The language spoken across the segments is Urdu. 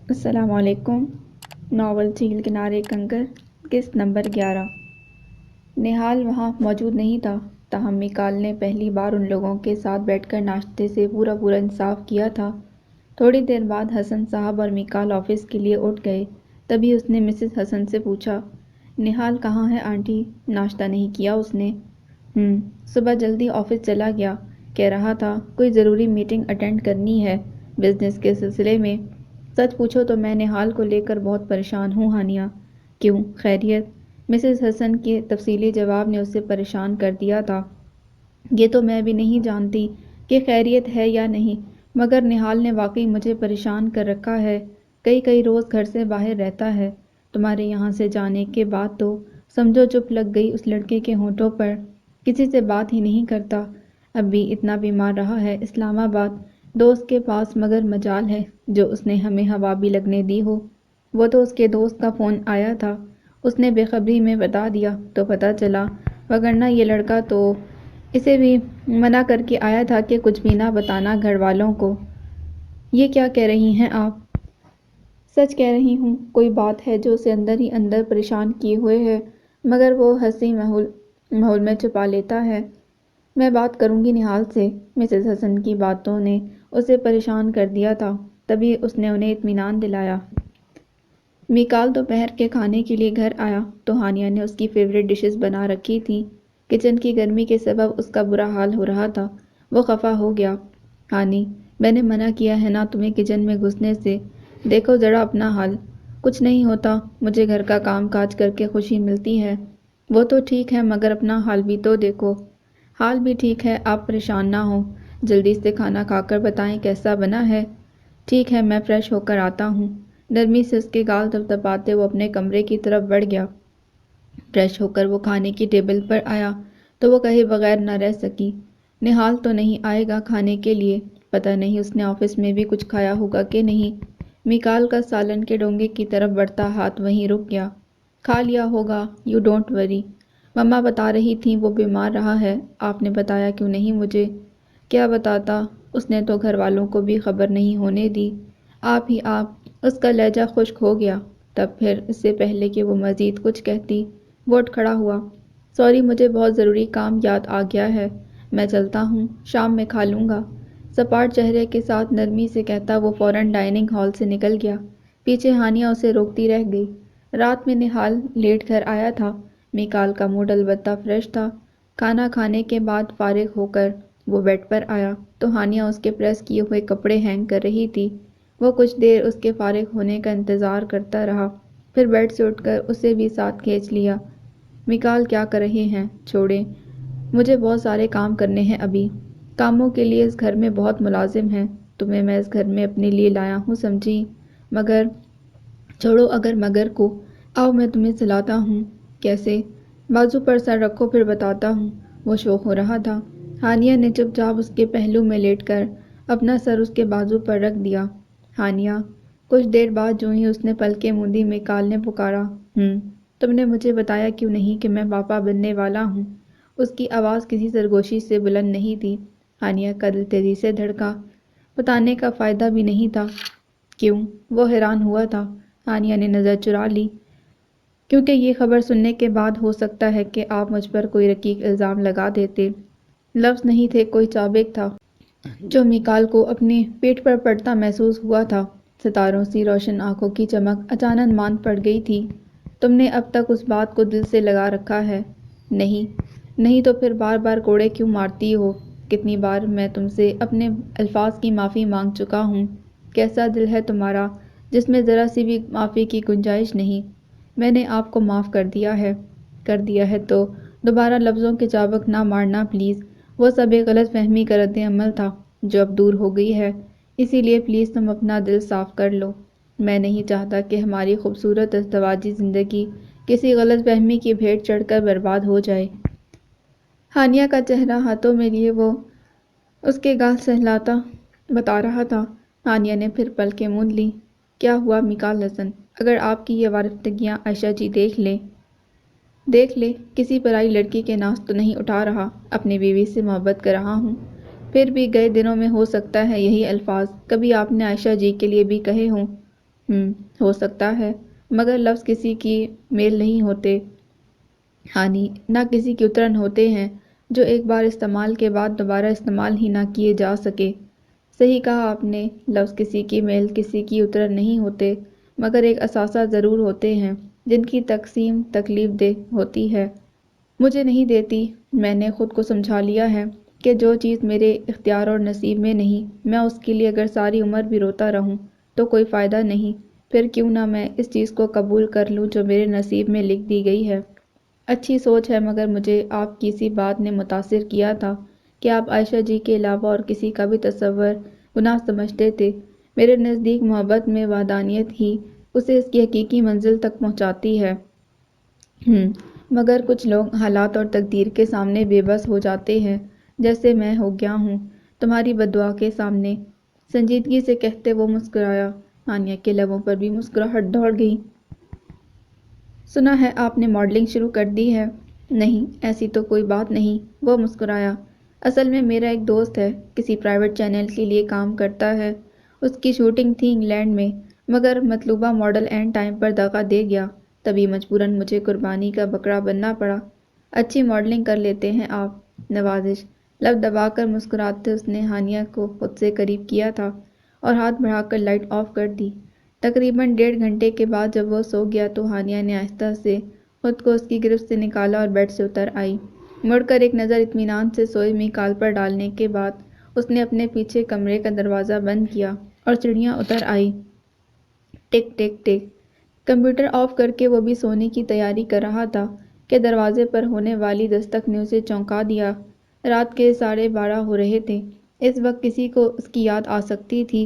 السلام علیکم۔ ناول چیل کنارے کنکر، قسط نمبر 11۔ نہال وہاں موجود نہیں تھا، تاہم میکال نے پہلی بار ان لوگوں کے ساتھ بیٹھ کر ناشتے سے پورا انصاف کیا تھا۔ تھوڑی دیر بعد حسن صاحب اور میکال آفس کے لیے اٹھ گئے۔ تبھی اس نے مسز حسن سے پوچھا، نہال کہاں ہے آنٹی؟ ناشتہ نہیں کیا اس نے؟ صبح جلدی آفس چلا گیا، کہہ رہا تھا کوئی ضروری میٹنگ اٹینڈ کرنی ہے بزنس کے سلسلے میں۔ سچ پوچھو تو میں نہال کو لے کر بہت پریشان ہوں ہانیہ۔ کیوں، خیریت؟ مسز حسن کے تفصیلی جواب نے اسے پریشان کر دیا تھا۔ یہ تو میں بھی نہیں جانتی کہ خیریت ہے یا نہیں، مگر نہال نے واقعی مجھے پریشان کر رکھا ہے۔ کئی روز گھر سے باہر رہتا ہے۔ تمہارے یہاں سے جانے کے بعد تو سمجھو چپ لگ گئی اس لڑکے کے ہونٹوں پر، کسی سے بات ہی نہیں کرتا۔ اب بھی اتنا بیمار رہا ہے اسلام آباد، دوست کے پاس، مگر مجال ہے جو اس نے ہمیں ہوا بھی لگنے دی ہو۔ وہ تو اس کے دوست کا فون آیا تھا، اس نے بے خبری میں بتا دیا تو پتہ چلا، وگرنہ یہ لڑکا تو اسے بھی منع کر کے آیا تھا کہ کچھ بھی نہ بتانا گھر والوں کو۔ یہ کیا کہہ رہی ہیں آپ؟ سچ کہہ رہی ہوں، کوئی بات ہے جو اسے اندر ہی اندر پریشان کیے ہوئے ہے، مگر وہ ہنسی ماحول میں چھپا لیتا ہے۔ میں بات کروں گی نہال سے۔ مسز حسن کی باتوں نے اسے پریشان کر دیا تھا، تبھی اس نے انہیں اطمینان دلایا۔ میکال دوپہر کے کھانے کے لیے گھر آیا تو ہانیہ نے اس کی فیورٹ ڈشز بنا رکھی تھی۔ کچن کی گرمی کے سبب اس کا برا حال ہو رہا تھا۔ وہ خفا ہو گیا۔ ہانی، میں نے منع کیا ہے نا تمہیں کچن میں گھسنے سے، دیکھو ذرا اپنا حال۔ کچھ نہیں ہوتا، مجھے گھر کا کام کاج کر کے خوشی ملتی ہے۔ وہ تو ٹھیک ہے، مگر اپنا حال بھی تو دیکھو۔ حال بھی ٹھیک ہے، آپ پریشان نہ ہوں، جلدی سے کھانا کھا کر بتائیں کیسا بنا ہے۔ ٹھیک ہے، میں فریش ہو کر آتا ہوں۔ نرمی سے اس کے گال دبدباتے وہ اپنے کمرے کی طرف بڑھ گیا۔ فریش ہو کر وہ کھانے کی ٹیبل پر آیا تو وہ کہے بغیر نہ رہ سکی، نہال تو نہیں آئے گا کھانے کے لیے؟ پتہ نہیں اس نے آفس میں بھی کچھ کھایا ہوگا کہ نہیں۔ میکال کا سالن کے ڈونگے کی طرف بڑھتا ہاتھ وہیں رک گیا۔ کھا لیا ہوگا، یو ڈونٹ وری۔ مما بتا رہی تھیں وہ بیمار رہا ہے، آپ نے بتایا کیوں نہیں مجھے؟ کیا بتاتا، اس نے تو گھر والوں کو بھی خبر نہیں ہونے دی۔ آپ ہی آپ۔ اس کا لہجہ خشک ہو گیا۔ تب پھر اس سے پہلے کہ وہ مزید کچھ کہتی، وہ اٹھ کھڑا ہوا۔ سوری، مجھے بہت ضروری کام یاد آ گیا ہے، میں چلتا ہوں، شام میں کھا لوں گا۔ سپاٹ چہرے کے ساتھ نرمی سے کہتا وہ فوراً ڈائننگ ہال سے نکل گیا۔ پیچھے ہانیہ اسے روکتی رہ گئی۔ رات میں نہال لیٹ گھر آیا تھا۔ میکال کا موڈ البتہ فریش تھا۔ کھانا کھانے کے بعد فارغ ہو کر وہ بیڈ پر آیا تو ہانیہ اس کے پریس کیے ہوئے کپڑے ہینگ کر رہی تھی۔ وہ کچھ دیر اس کے فارغ ہونے کا انتظار کرتا رہا، پھر بیڈ سے اٹھ کر اسے بھی ساتھ کھینچ لیا۔ میکال کیا کر رہے ہیں؟ چھوڑیں، مجھے بہت سارے کام کرنے ہیں ابھی۔ کاموں کے لیے اس گھر میں بہت ملازم ہیں، تمہیں میں اس گھر میں اپنے لیے لایا ہوں سمجھی؟ مگر چھوڑو اگر مگر کو، آؤ میں تمہیں سلاتا ہوں۔ کیسے؟ بازو پر سر رکھو پھر بتاتا ہوں۔ وہ شوق ہو رہا تھا۔ ہانیہ نے چپ چاپ اس کے پہلو میں لیٹ کر اپنا سر اس کے بازو پر رکھ دیا۔ ہانیہ، کچھ دیر بعد جو ہی اس نے پلکیں موندی، میکال نے پکارا، تم نے مجھے بتایا کیوں نہیں کہ میں پاپا بننے والا ہوں؟ اس کی آواز کسی سرگوشی سے بلند نہیں تھی۔ ہانیہ کا دل تیزی سے دھڑکا۔ بتانے کا فائدہ بھی نہیں تھا۔ کیوں؟ وہ حیران ہوا تھا۔ ہانیہ نے نظر چرا لی۔ کیونکہ یہ خبر سننے کے بعد ہو سکتا ہے کہ آپ مجھ پر کوئی رقیق الزام لگا دیتے۔ لفظ نہیں تھے، کوئی چابک تھا جو میکال کو اپنے پیٹ پر پڑتا محسوس ہوا تھا۔ ستاروں سی روشن آنکھوں کی چمک اچانک ماند پڑ گئی تھی۔ تم نے اب تک اس بات کو دل سے لگا رکھا ہے؟ نہیں تو پھر بار بار کوڑے کیوں مارتی ہو؟ کتنی بار میں تم سے اپنے الفاظ کی معافی مانگ چکا ہوں۔ کیسا دل ہے تمہارا جس میں ذرا سی بھی معافی کی گنجائش نہیں؟ میں نے آپ کو معاف کر دیا ہے تو دوبارہ لفظوں کے چابک نہ مارنا پلیز۔ وہ سب ایک غلط فہمی کا رد عمل تھا جو اب دور ہو گئی ہے، اسی لیے پلیز تم اپنا دل صاف کر لو۔ میں نہیں چاہتا کہ ہماری خوبصورت ازدواجی زندگی کسی غلط فہمی کی بھیٹ چڑھ کر برباد ہو جائے۔ ہانیہ کا چہرہ ہاتھوں میں لیے وہ اس کے گال سہلاتا بتا رہا تھا۔ ہانیہ نے پھر پلکیں موند لی۔ کیا ہوا میکال حسن؟ اگر آپ کی یہ وارفتگیاں عائشہ جی دیکھ لے، کسی پرائی لڑکی کے ناز تو نہیں اٹھا رہا، اپنی بیوی سے محبت کر رہا ہوں۔ پھر بھی گئے دنوں میں ہو سکتا ہے یہی الفاظ کبھی آپ نے عائشہ جی کے لیے بھی کہے ہوں۔ ہو سکتا ہے، مگر لفظ کسی کی میل نہیں ہوتے ہانی، نہ کسی کی اترن ہوتے ہیں جو ایک بار استعمال کے بعد دوبارہ استعمال ہی نہ کیے جا سکے۔ صحیح کہا آپ نے، لفظ کسی کی میل کسی کی اترن نہیں ہوتے، مگر ایک اثاثہ ضرور ہوتے ہیں جن کی تقسیم تکلیف دہ ہوتی ہے۔ مجھے نہیں دیتی۔ میں نے خود کو سمجھا لیا ہے کہ جو چیز میرے اختیار اور نصیب میں نہیں، میں اس کے لیے اگر ساری عمر بھی روتا رہوں تو کوئی فائدہ نہیں۔ پھر کیوں نہ میں اس چیز کو قبول کر لوں جو میرے نصیب میں لکھ دی گئی ہے۔ اچھی سوچ ہے، مگر مجھے آپ کی اسی بات نے متاثر کیا تھا کہ آپ عائشہ جی کے علاوہ اور کسی کا بھی تصور گناہ سمجھتے تھے۔ میرے نزدیک محبت میں وحدانیت ہی اسے اس کی حقیقی منزل تک پہنچاتی ہے۔ مگر کچھ لوگ حالات اور تقدیر کے سامنے بے بس ہو جاتے ہیں، جیسے میں ہو گیا ہوں تمہاری بددعا کے سامنے۔ سنجیدگی سے کہتے وہ مسکرایا۔ ہانیہ کے لبوں پر بھی مسکراہٹ دوڑ گئی۔ سنا ہے آپ نے ماڈلنگ شروع کر دی ہے؟ نہیں، ایسی تو کوئی بات نہیں، وہ مسکرایا۔ اصل میں میرا ایک دوست ہے، کسی پرائیویٹ چینل کے لیے کام کرتا ہے۔ اس کی شوٹنگ تھی انگلینڈ میں، مگر مطلوبہ ماڈل اینڈ ٹائم پر دغا دے گیا، تبھی مجبوراً مجھے قربانی کا بکرا بننا پڑا۔ اچھی ماڈلنگ کر لیتے ہیں آپ۔ نوازش۔ لب دبا کر مسکراتے اس نے ہانیہ کو خود سے قریب کیا تھا اور ہاتھ بڑھا کر لائٹ آف کر دی۔ تقریباً 1.5 گھنٹے کے بعد جب وہ سو گیا تو ہانیہ نے آہستہ سے خود کو اس کی گرفت سے نکالا اور بیڈ سے اتر آئی۔ مڑ کر ایک نظر اطمینان سے سوئی ہوئی کال پر ڈالنے کے بعد اس نے اپنے پیچھے کمرے کا دروازہ بند کیا اور سیڑھیاں اتر آئی۔ ٹک ٹک ٹک۔ کمپیوٹر آف کر کے وہ بھی سونے کی تیاری کر رہا تھا کہ دروازے پر ہونے والی دستک نے اسے چونکا دیا۔ رات کے 12:30 ہو رہے تھے۔ اس وقت کسی کو اس کی یاد آ سکتی تھی۔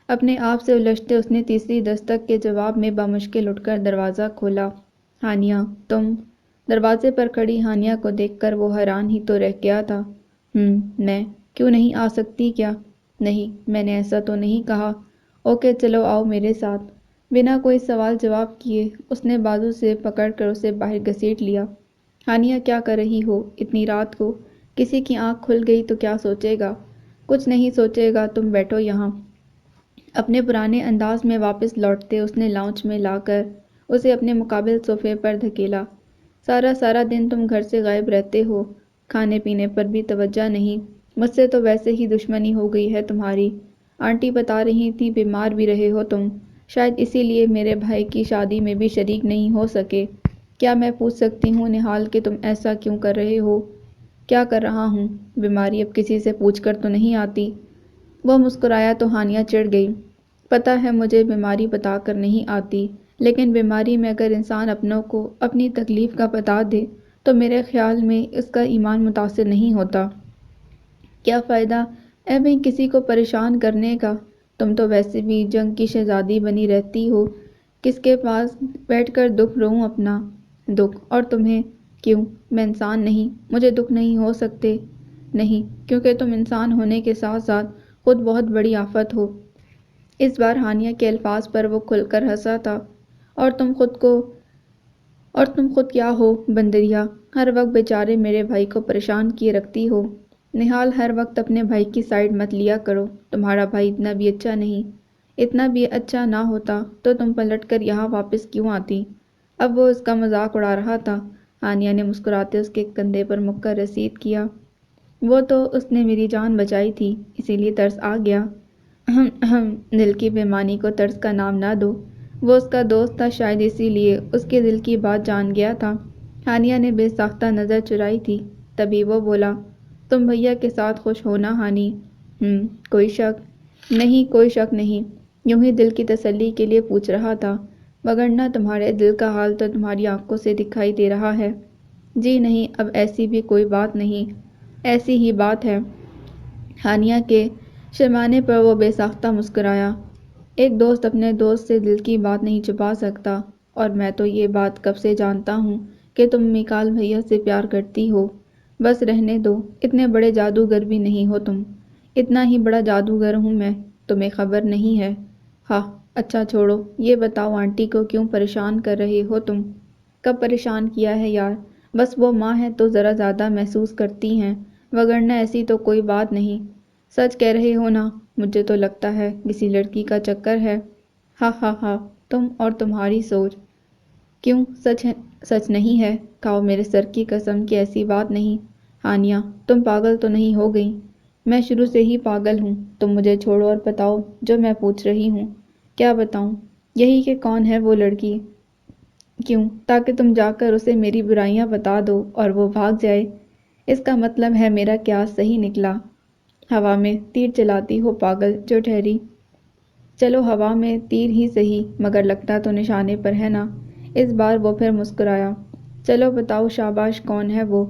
اپنے آپ سے الجھتے اس نے تیسری دستک کے جواب میں بامشکل اٹھ کر دروازہ کھولا۔ ہانیہ، تم؟ دروازے پر کھڑی ہانیہ کو دیکھ کر وہ حیران ہی تو رہ گیا تھا۔ میں؟ کیوں نہیں آ سکتی کیا؟ نہیں، میں نے ایسا تو نہیں کہا۔ اوکے، چلو آؤ میرے ساتھ۔ بنا کوئی سوال جواب کیے اس نے بازو سے پکڑ کر اسے باہر گھسیٹ لیا۔ ہانیہ، کیا کر رہی ہو اتنی رات کو؟ کسی کی آنکھ کھل گئی تو کیا سوچے گا؟ کچھ نہیں سوچے گا، تم بیٹھو یہاں۔ اپنے پرانے انداز میں واپس لوٹتے اس نے لاؤنج میں لا کر اسے اپنے مقابل صوفے پر دھکیلا۔ سارا دن تم گھر سے غائب رہتے ہو، کھانے پینے پر بھی توجہ نہیں۔ مجھ سے تو ویسے ہی دشمنی ہو گئی ہے تمہاری۔ آنٹی بتا رہی تھی بیمار بھی رہے ہو تم، شاید اسی لیے میرے بھائی کی شادی میں بھی شریک نہیں ہو سکے۔ کیا میں پوچھ سکتی ہوں نہال کہ تم ایسا کیوں کر رہے ہو؟ کیا کر رہا ہوں؟ بیماری اب کسی سے پوچھ کر تو نہیں آتی۔ وہ مسکرایا تو ہانیہ چڑھ گئی۔ پتہ ہے مجھے بیماری بتا کر نہیں آتی، لیکن بیماری میں اگر انسان اپنوں کو اپنی تکلیف کا بتا دے تو میرے خیال میں اس کا ایمان متاثر نہیں ہوتا۔ کیا فائدہ ایویں کسی کو پریشان کرنے کا؟ تم تو ویسے بھی جنگ کی شہزادی بنی رہتی ہو، کس کے پاس بیٹھ کر دکھ رہوں اپنا؟ دکھ؟ اور تمہیں؟ کیوں، میں انسان نہیں، مجھے دکھ نہیں ہو سکتے؟ نہیں، کیونکہ تم انسان ہونے کے ساتھ ساتھ خود بہت بڑی آفت ہو۔ اس بار ہانیہ کے الفاظ پر وہ کھل کر ہنسا تھا۔ اور تم خود کیا ہو بندریا؟ ہر وقت بیچارے میرے بھائی کو پریشان کیے رکھتی ہو۔ نہال، ہر وقت اپنے بھائی کی سائیڈ مت لیا کرو، تمہارا بھائی اتنا بھی اچھا نہیں۔ اتنا بھی اچھا نہ ہوتا تو تم پلٹ کر یہاں واپس کیوں آتی؟ اب وہ اس کا مذاق اڑا رہا تھا۔ ہانیہ نے مسکراتے اس کے کندھے پر مک کر رسید کیا۔ وہ تو اس نے میری جان بچائی تھی، اسی لیے ترس آ گیا۔ دل کی بیمانی کو ترس کا نام نہ دو، وہ اس کا دوست تھا، شاید اسی لیے اس کے دل کی بات جان گیا تھا۔ ہانیہ نے بے ساختہ نظر چرائی تھی، تبھی وہ بولا، تم بھیا کے ساتھ خوش ہو نا ہانی؟ کوئی شک نہیں، کوئی شک نہیں، یوں ہی دل کی تسلی کے لیے پوچھ رہا تھا، وگرنہ تمہارے دل کا حال تو تمہاری آنکھوں سے دکھائی دے رہا ہے۔ جی نہیں، اب ایسی بھی کوئی بات نہیں، ایسی ہی بات ہے۔ ہانیہ کے شرمانے پر وہ بے ساختہ مسکرایا۔ ایک دوست اپنے دوست سے دل کی بات نہیں چھپا سکتا، اور میں تو یہ بات کب سے جانتا ہوں کہ تم میکال بھیا سے پیار کرتی ہو۔ بس رہنے دو، اتنے بڑے جادوگر بھی نہیں ہو تم۔ اتنا ہی بڑا جادوگر ہوں میں، تمہیں خبر نہیں ہے۔ اچھا چھوڑو، یہ بتاؤ آنٹی کو کیوں پریشان کر رہے ہو تم؟ کب پریشان کیا ہے یار؟ بس وہ ماں ہے تو ذرا زیادہ محسوس کرتی ہیں، وگرنہ ایسی تو کوئی بات نہیں۔ سچ کہہ رہے ہو نا؟ مجھے تو لگتا ہے کسی لڑکی کا چکر ہے۔ ہا ہا ہا، تم اور تمہاری سوچ۔ کیوں، سچ نہیں ہے؟ کھاؤ میرے سر کی قسم کہ ایسی بات نہیں۔ ہانیہ، تم پاگل تو نہیں ہو گئی؟ میں شروع سے ہی پاگل ہوں۔ تم مجھے چھوڑو اور بتاؤ جو میں پوچھ رہی ہوں۔ کیا بتاؤں؟ یہی کہ کون ہے وہ لڑکی؟ کیوں؟ تاکہ تم جا کر اسے میری برائیاں بتا دو اور وہ بھاگ جائے۔ اس کا مطلب ہے میرا قیاس صحیح نکلا۔ ہوا میں تیر چلاتی ہو پاگل جو ٹھہری۔ چلو ہوا میں تیر ہی صحیح، مگر لگتا تو نشانے پر ہے نا۔ اس بار وہ پھر مسکرایا۔ چلو بتاؤ شاباش، کون ہے وہ؟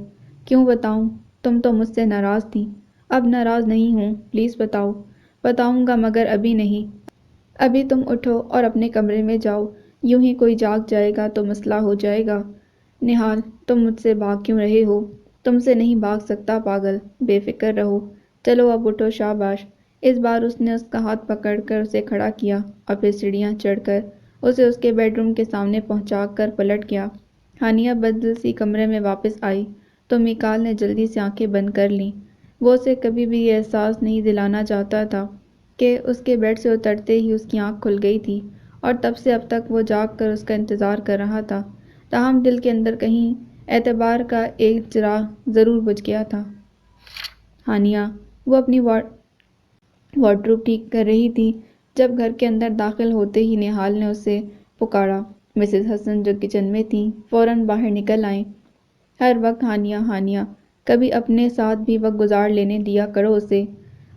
کیوں بتاؤں؟ تم تو مجھ سے ناراض تھی۔ اب ناراض نہیں ہوں، پلیز بتاؤ۔ بتاؤں گا مگر ابھی نہیں۔ ابھی تم اٹھو اور اپنے کمرے میں جاؤ، یوں ہی کوئی جاگ جائے گا تو مسئلہ ہو جائے گا۔ نہال، تم مجھ سے بھاگ کیوں رہے ہو؟ تم سے نہیں بھاگ سکتا پاگل، بے فکر رہو۔ چلو اب اٹھو، شاباش۔ اس بار اس نے اس کا ہاتھ پکڑ کر اسے کھڑا کیا اور پھر سیڑھیاں چڑھ کر اسے اس کے بیڈ روم کے سامنے پہنچا کر پلٹ گیا۔ ہانیہ بدل سی کمرے میں واپس آئی تو میکال نے جلدی سے آنکھیں بند کر لیں۔ وہ اسے کبھی بھی یہ احساس نہیں دلانا چاہتا تھا کہ اس کے بیڈ سے اترتے ہی اس کی آنکھ کھل گئی تھی اور تب سے اب تک وہ جاگ کر اس کا انتظار کر رہا تھا۔ تاہم دل کے اندر کہیں اعتبار کا ایک چراغ ضرور بجھ گیا تھا۔ ہانیہ، وہ اپنی وارڈروب ٹھیک کر رہی تھی جب گھر کے اندر داخل ہوتے ہی نہال نے اسے پکارا۔ مسز حسن جو کچن میں تھیں فوراً باہر نکل آئیں۔ ہر وقت ہانیہ ہانیہ، کبھی اپنے ساتھ بھی وقت گزار لینے دیا کرو اسے۔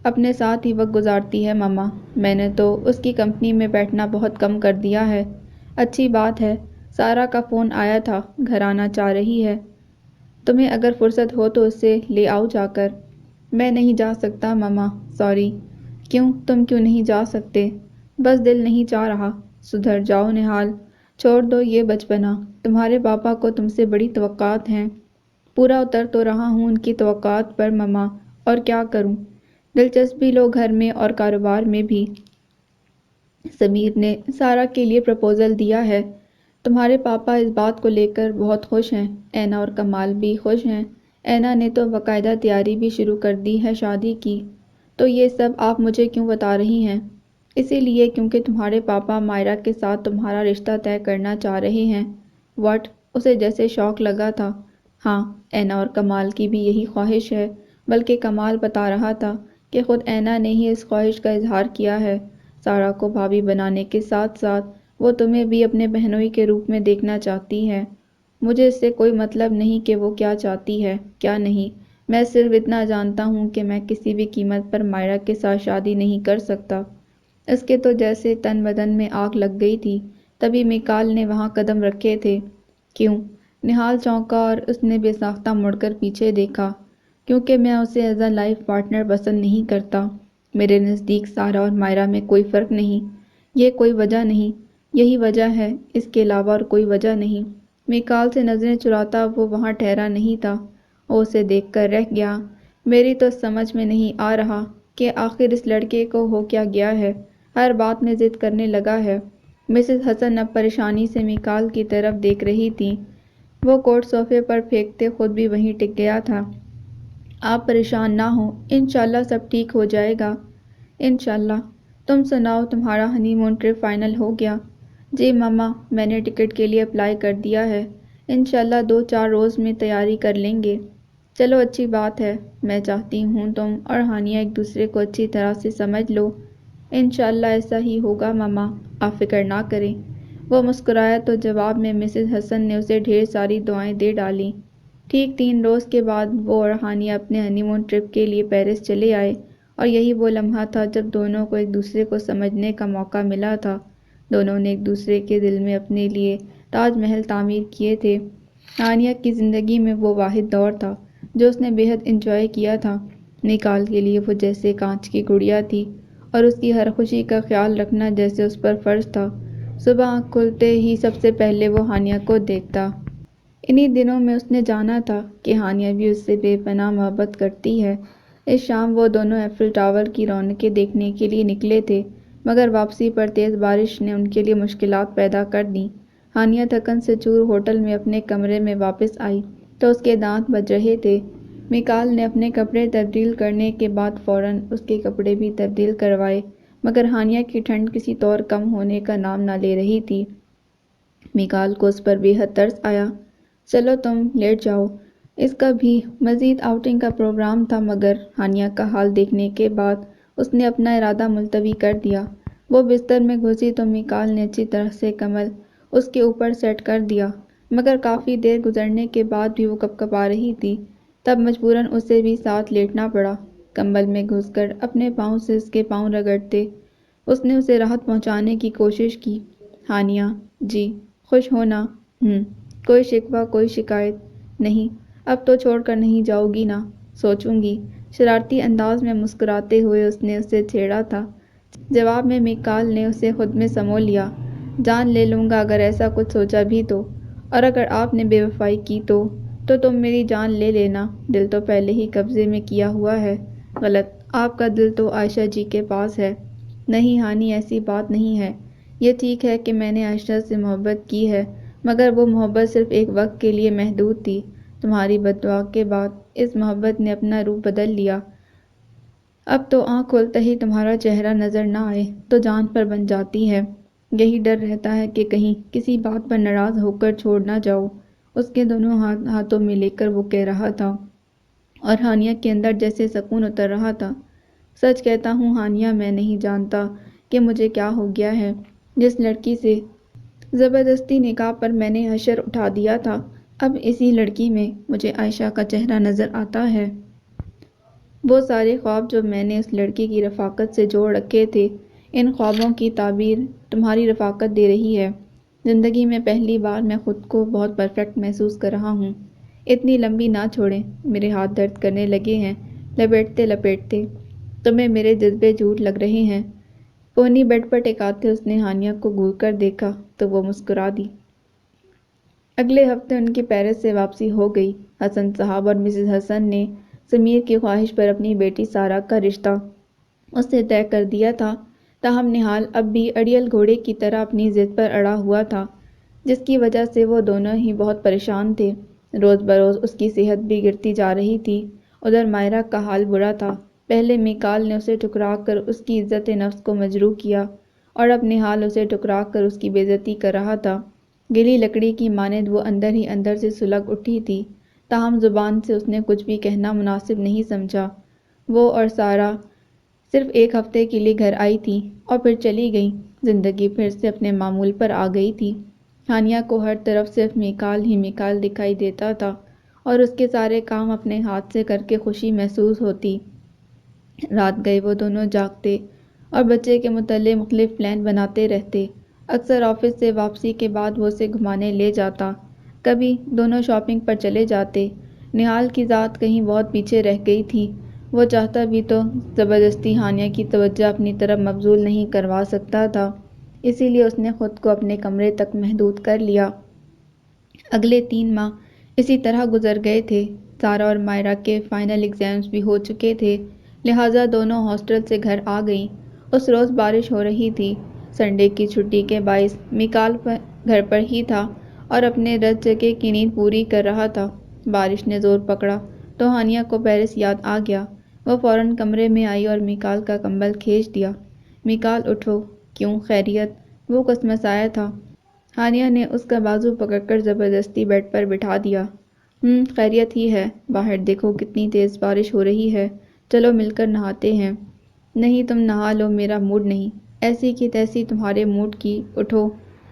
اپنے ساتھ ہی وقت گزارتی ہے ماما، میں نے تو اس کی کمپنی میں بیٹھنا بہت کم کر دیا ہے۔ اچھی بات ہے، سارا کا فون آیا تھا، گھر آنا چاہ رہی ہے۔ تمہیں اگر فرصت ہو تو اسے لے آؤ جا کر۔ میں نہیں جا سکتا ماما، سوری۔ کیوں، تم کیوں نہیں جا سکتے؟ بس دل نہیں چاہ رہا۔ سدھر جاؤ نہال، چھوڑ دو یہ بچپنا۔ تمہارے پاپا کو تم سے بڑی توقعات ہیں۔ پورا اتر تو رہا ہوں ان کی توقعات پر ماما، اور کیا کروں؟ دلچسپی لو گھر میں اور کاروبار میں بھی۔ سمیر نے سارا کے لیے پرپوزل دیا ہے۔ تمہارے پاپا اس بات کو لے کر بہت خوش ہیں۔ اینا اور کمال بھی خوش ہیں۔ اینا نے تو باقاعدہ تیاری بھی شروع کر دی ہے شادی کی۔ تو یہ سب آپ مجھے کیوں بتا رہی ہیں؟ اسی لیے کیونکہ تمہارے پاپا مائرا کے ساتھ تمہارا رشتہ طے کرنا چاہ رہے ہیں۔ واٹ؟ اسے جیسے شوق لگا تھا۔ ہاں، اینا اور کمال کی بھی یہی خواہش ہے، بلکہ کمال بتا رہا تھا کہ خود اینا نے ہی اس خواہش کا اظہار کیا ہے۔ سارا کو بھابھی بنانے کے ساتھ ساتھ وہ تمہیں بھی اپنے بہنوئی کے روپ میں دیکھنا چاہتی ہے۔ مجھے اس سے کوئی مطلب نہیں کہ وہ کیا چاہتی ہے کیا نہیں، میں صرف اتنا جانتا ہوں کہ میں کسی بھی قیمت پر مائرا کے ساتھ شادی نہیں کر سکتا۔ اس کے تو جیسے تن بدن میں آگ لگ گئی تھی تبھی میکال نے وہاں قدم رکھے تھے۔ کیوں؟ نہال چونکا اور اس نے بے ساختہ مڑ کر پیچھے دیکھا۔ کیونکہ میں اسے ایز اے لائف پارٹنر پسند نہیں کرتا۔ میرے نزدیک سارا اور مائرا میں کوئی فرق نہیں۔ یہ کوئی وجہ نہیں، یہی وجہ ہے، اس کے علاوہ اور کوئی وجہ نہیں۔ میکال سے نظریں چراتا وہ وہاں ٹھہرا نہیں تھا، وہ اسے دیکھ کر رہ گیا۔ میری تو سمجھ میں نہیں آ رہا کہ آخر اس لڑکے کو ہو کیا گیا ہے، ہر بات میں ضد کرنے لگا ہے۔ مسز حسن اب پریشانی سے میکال کی طرف دیکھ رہی تھی۔ وہ کوٹ صوفے پر پھینکتے خود بھی وہیں ٹک گیا تھا۔ آپ پریشان نہ ہوں، انشاءاللہ سب ٹھیک ہو جائے گا۔ انشاءاللہ۔ تم سناؤ، تمہارا ہنی مون ٹرپ فائنل ہو گیا؟ جی ماما، میں نے ٹکٹ کے لیے اپلائی کر دیا ہے، انشاءاللہ 2-4 روز میں تیاری کر لیں گے۔ چلو اچھی بات ہے، میں چاہتی ہوں تم اور ہانیہ ایک دوسرے کو اچھی طرح سے سمجھ لو۔ انشاءاللہ ایسا ہی ہوگا ماما، آپ فکر نہ کریں۔ وہ مسکرایا تو جواب میں مسز حسن نے اسے ڈھیر ساری دعائیں دے ڈالیں۔ ٹھیک 3 روز کے بعد وہ اور ہانیہ اپنے ہنی مون ٹرپ کے لیے پیرس چلے آئے، اور یہی وہ لمحہ تھا جب دونوں کو ایک دوسرے کو سمجھنے کا موقع ملا تھا۔ دونوں نے ایک دوسرے کے دل میں اپنے لیے تاج محل تعمیر کیے تھے۔ ہانیہ کی زندگی میں وہ واحد دور تھا جو اس نے بے حد انجوائے کیا تھا۔ میکال کے لیے وہ جیسے کانچ کی گڑیا تھی، اور اس کی ہر خوشی کا خیال رکھنا جیسے اس پر فرض تھا۔ صبح آنکھ کھلتے ہی سب سے پہلے وہ ہانیہ کو دیکھتا۔ انہی دنوں میں اس نے جانا تھا کہ ہانیہ بھی اس سے بے پناہ محبت کرتی ہے۔ اس شام وہ دونوں ایفل ٹاور کی رونقیں دیکھنے کے لیے نکلے تھے، مگر واپسی پر تیز بارش نے ان کے لیے مشکلات پیدا کر دیں۔ ہانیہ تھکن سے چور ہوٹل میں اپنے کمرے میں واپس آئی تو اس کے دانت بج رہے تھے۔ میکال نے اپنے کپڑے تبدیل کرنے کے بعد فوراً اس کے کپڑے بھی تبدیل کروائے، مگر ہانیہ کی ٹھنڈ کسی طور کم ہونے کا نام نہ لے رہی تھی۔ میکال کو اس پر بے حد ترس آیا۔ چلو تم لیٹ جاؤ۔ اس کا بھی مزید آؤٹنگ کا پروگرام تھا مگر ہانیہ کا حال دیکھنے کے بعد اس نے اپنا ارادہ ملتوی کر دیا۔ وہ بستر میں گھسی تو میکال نے اچھی طرح سے کمل اس کے اوپر سیٹ کر دیا، مگر کافی دیر گزرنے کے بعد بھی وہ کپکپا رہی تھی۔ تب مجبوراً اسے بھی ساتھ لیٹنا پڑا۔ کمبل میں گھس کر اپنے پاؤں سے اس کے پاؤں رگڑتے اس نے اسے راحت پہنچانے کی کوشش کی۔ ہانیہ جی خوش ہو نا؟ کوئی شکوہ کوئی شکایت نہیں؟ اب تو چھوڑ کر نہیں جاؤ گی نا؟ سوچوں گی، شرارتی انداز میں مسکراتے ہوئے اس نے اسے چھیڑا تھا۔ جواب میں میکال نے اسے خود میں سمو لیا۔ جان لے لوں گا اگر ایسا کچھ سوچا بھی تو، اور اگر آپ نے بے وفائی کی تو تم میری جان لے لینا۔ دل تو پہلے ہی قبضے میں کیا ہوا ہے۔ غلط، آپ کا دل تو عائشہ جی کے پاس ہے۔ نہیں ہانی، ایسی بات نہیں ہے۔ یہ ٹھیک ہے کہ میں نے عائشہ سے محبت کی ہے، مگر وہ محبت صرف ایک وقت کے لیے محدود تھی۔ تمہاری بد دعا کے بعد اس محبت نے اپنا روپ بدل لیا۔ اب تو آنکھ کھولتے ہی تمہارا چہرہ نظر نہ آئے تو جان پر بن جاتی ہے۔ یہی ڈر رہتا ہے کہ کہیں کسی بات پر ناراض ہو کر چھوڑ نہ جاؤ۔ اس کے دونوں ہاتھوں میں لے کر وہ کہہ رہا تھا، اور ہانیہ کے اندر جیسے سکون اتر رہا تھا۔ سچ کہتا ہوں ہانیہ، میں نہیں جانتا کہ مجھے کیا ہو گیا ہے۔ جس لڑکی سے زبردستی نکاح پر میں نے حشر اٹھا دیا تھا، اب اسی لڑکی میں مجھے عائشہ کا چہرہ نظر آتا ہے۔ وہ سارے خواب جو میں نے اس لڑکی کی رفاقت سے جوڑ رکھے تھے، ان خوابوں کی تعبیر تمہاری رفاقت دے رہی ہے۔ زندگی میں پہلی بار میں خود کو بہت پرفیکٹ محسوس کر رہا ہوں۔ اتنی لمبی نہ چھوڑیں، میرے ہاتھ درد کرنے لگے ہیں لپیٹتے لپیٹتے۔ تمہیں میرے جذبے جھوٹ لگ رہے ہیں۔ پونی بیڈ پر ٹکاتے اس نے ہانیہ کو گھور کر دیکھا تو وہ مسکرا دی۔ اگلے ہفتے ان کی پیرس سے واپسی ہو گئی۔ حسن صاحب اور مسز حسن نے سمیر کی خواہش پر اپنی بیٹی سارہ کا رشتہ اس سے طے کر دیا تھا، تاہم نہال اب بھی اڑیل گھوڑے کی طرح اپنی ضد پر اڑا ہوا تھا، جس کی وجہ سے وہ دونوں ہی بہت پریشان تھے۔ روز بروز اس کی صحت بھی گرتی جا رہی تھی۔ ادھر مائرہ کا حال برا تھا۔ پہلے میکال نے اسے ٹھکرا کر اس کی عزت نفس کو مجروح کیا، اور اب نہال اسے ٹھکرا کر اس کی بے عزتی کر رہا تھا۔ گلی لکڑی کی مانند وہ اندر ہی اندر سے سلگ اٹھی تھی، تاہم زبان سے اس نے کچھ بھی کہنا مناسب نہیں سمجھا۔ وہ اور سارہ صرف ایک ہفتے کے لیے گھر آئی تھی اور پھر چلی گئیں۔ زندگی پھر سے اپنے معمول پر آ گئی تھی۔ ہانیہ کو ہر طرف صرف میکال ہی میکال دکھائی دیتا تھا، اور اس کے سارے کام اپنے ہاتھ سے کر کے خوشی محسوس ہوتی۔ رات گئے وہ دونوں جاگتے اور بچے کے متعلق مختلف پلان بناتے رہتے۔ اکثر آفس سے واپسی کے بعد وہ اسے گھمانے لے جاتا، کبھی دونوں شاپنگ پر چلے جاتے۔ نہال کی ذات کہیں بہت پیچھے رہ گئی تھی۔ وہ چاہتا بھی تو زبردستی ہانیہ کی توجہ اپنی طرف مبذول نہیں کروا سکتا تھا، اسی لیے اس نے خود کو اپنے کمرے تک محدود کر لیا۔ اگلے 3 ماہ اسی طرح گزر گئے تھے۔ سارہ اور مائرہ کے فائنل ایگزامز بھی ہو چکے تھے، لہٰذا دونوں ہاسٹل سے گھر آ گئیں۔ اس روز بارش ہو رہی تھی۔ سنڈے کی چھٹی کے باعث میکال گھر پر ہی تھا اور اپنے رت جگے کی نیند پوری کر رہا تھا۔ بارش نے زور پکڑا تو ہانیہ کو پیرس یاد آ گیا۔ وہ فوراً کمرے میں آئی اور میکال کا کمبل کھینچ دیا۔ میکال اٹھو۔ کیوں، خیریت؟ وہ کسمسایا تھا۔ ہانیہ نے اس کا بازو پکڑ کر زبردستی بیڈ پر بٹھا دیا۔ خیریت ہی ہے۔ باہر دیکھو کتنی تیز بارش ہو رہی ہے، چلو مل کر نہاتے ہیں۔ نہیں تم نہا لو، میرا موڈ نہیں۔ ایسی کی تیسی تمہارے موڈ کی، اٹھو۔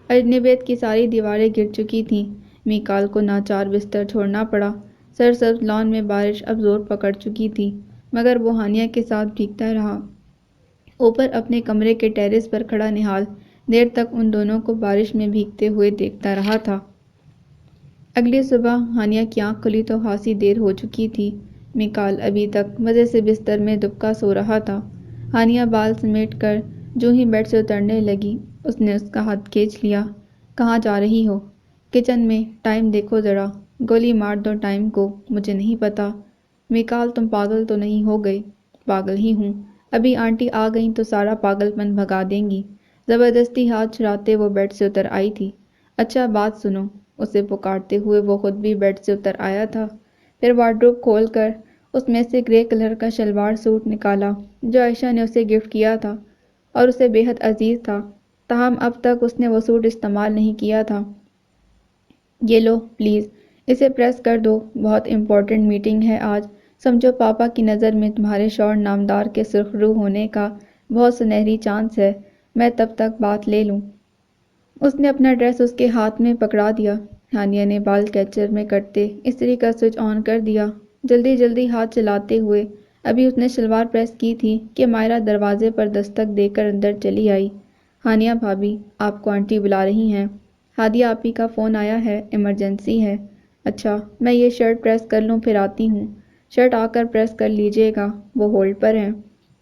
اجنبیت کی ساری دیواریں گر چکی تھیں۔ میکال کو ناچار بستر چھوڑنا پڑا۔ سرسبز لان میں بارش اب زور پکڑ چکی تھی، مگر وہ ہانیہ کے ساتھ بھیگتا رہا۔ اوپر اپنے کمرے کے ٹیرس پر کھڑا نہال دیر تک ان دونوں کو بارش میں بھیگتے ہوئے دیکھتا رہا تھا۔ اگلی صبح ہانیہ کی آنکھ کھلی تو خاصی دیر ہو چکی تھی۔ میکال ابھی تک مزے سے بستر میں دبکا سو رہا تھا۔ ہانیہ بال سمیٹ کر جو ہی بیڈ سے اترنے لگی، اس نے اس کا ہاتھ کھینچ لیا۔ کہاں جا رہی ہو؟ کچن میں۔ ٹائم دیکھو ذرا۔ گولی مار دو ٹائم کو، مجھے نہیں پتا۔ میکال تم پاگل تو نہیں ہو گئے؟ پاگل ہی ہوں۔ ابھی آنٹی آ گئیں تو سارا پاگل پن بھگا دیں گی۔ زبردستی ہاتھ چھڑاتے وہ بیڈ سے اتر آئی تھی۔ اچھا بات سنو، اسے پکارتے ہوئے وہ خود بھی بیڈ سے اتر آیا تھا۔ پھر وارڈروب کھول کر اس میں سے گرے کلر کا شلوار سوٹ نکالا جو عائشہ نے اسے گفٹ کیا تھا، اور اسے بے حد عزیز تھا، تاہم اب تک اس نے وہ سوٹ استعمال نہیں کیا تھا۔ یہ لو پلیز، اسے پریس کر دو، بہت امپورٹنٹ میٹنگ ہے آج۔ سمجھو پاپا کی نظر میں تمہارے شوہر نامدار کے سرخ رو ہونے کا بہت سنہری چانس ہے، میں تب تک بات لے لوں۔ اس نے اپنا ڈریس اس کے ہاتھ میں پکڑا دیا۔ ہانیہ نے بال کیچر میں کرتے استری کا سوئچ آن کر دیا، جلدی جلدی ہاتھ چلاتے ہوئے۔ ابھی اس نے شلوار پریس کی تھی کہ مائرہ دروازے پر دستک دے کر اندر چلی آئی۔ ہانیہ بھابی، آپ کو آنٹی بلا رہی ہیں۔ ہادیہ آپی کا فون آیا ہے، ایمرجنسی ہے۔ اچھا، میں یہ شرٹ پریس کر لوں پھر آتی ہوں۔ شرٹ آ کر پریس کر لیجیے گا، وہ ہولڈ پر ہیں۔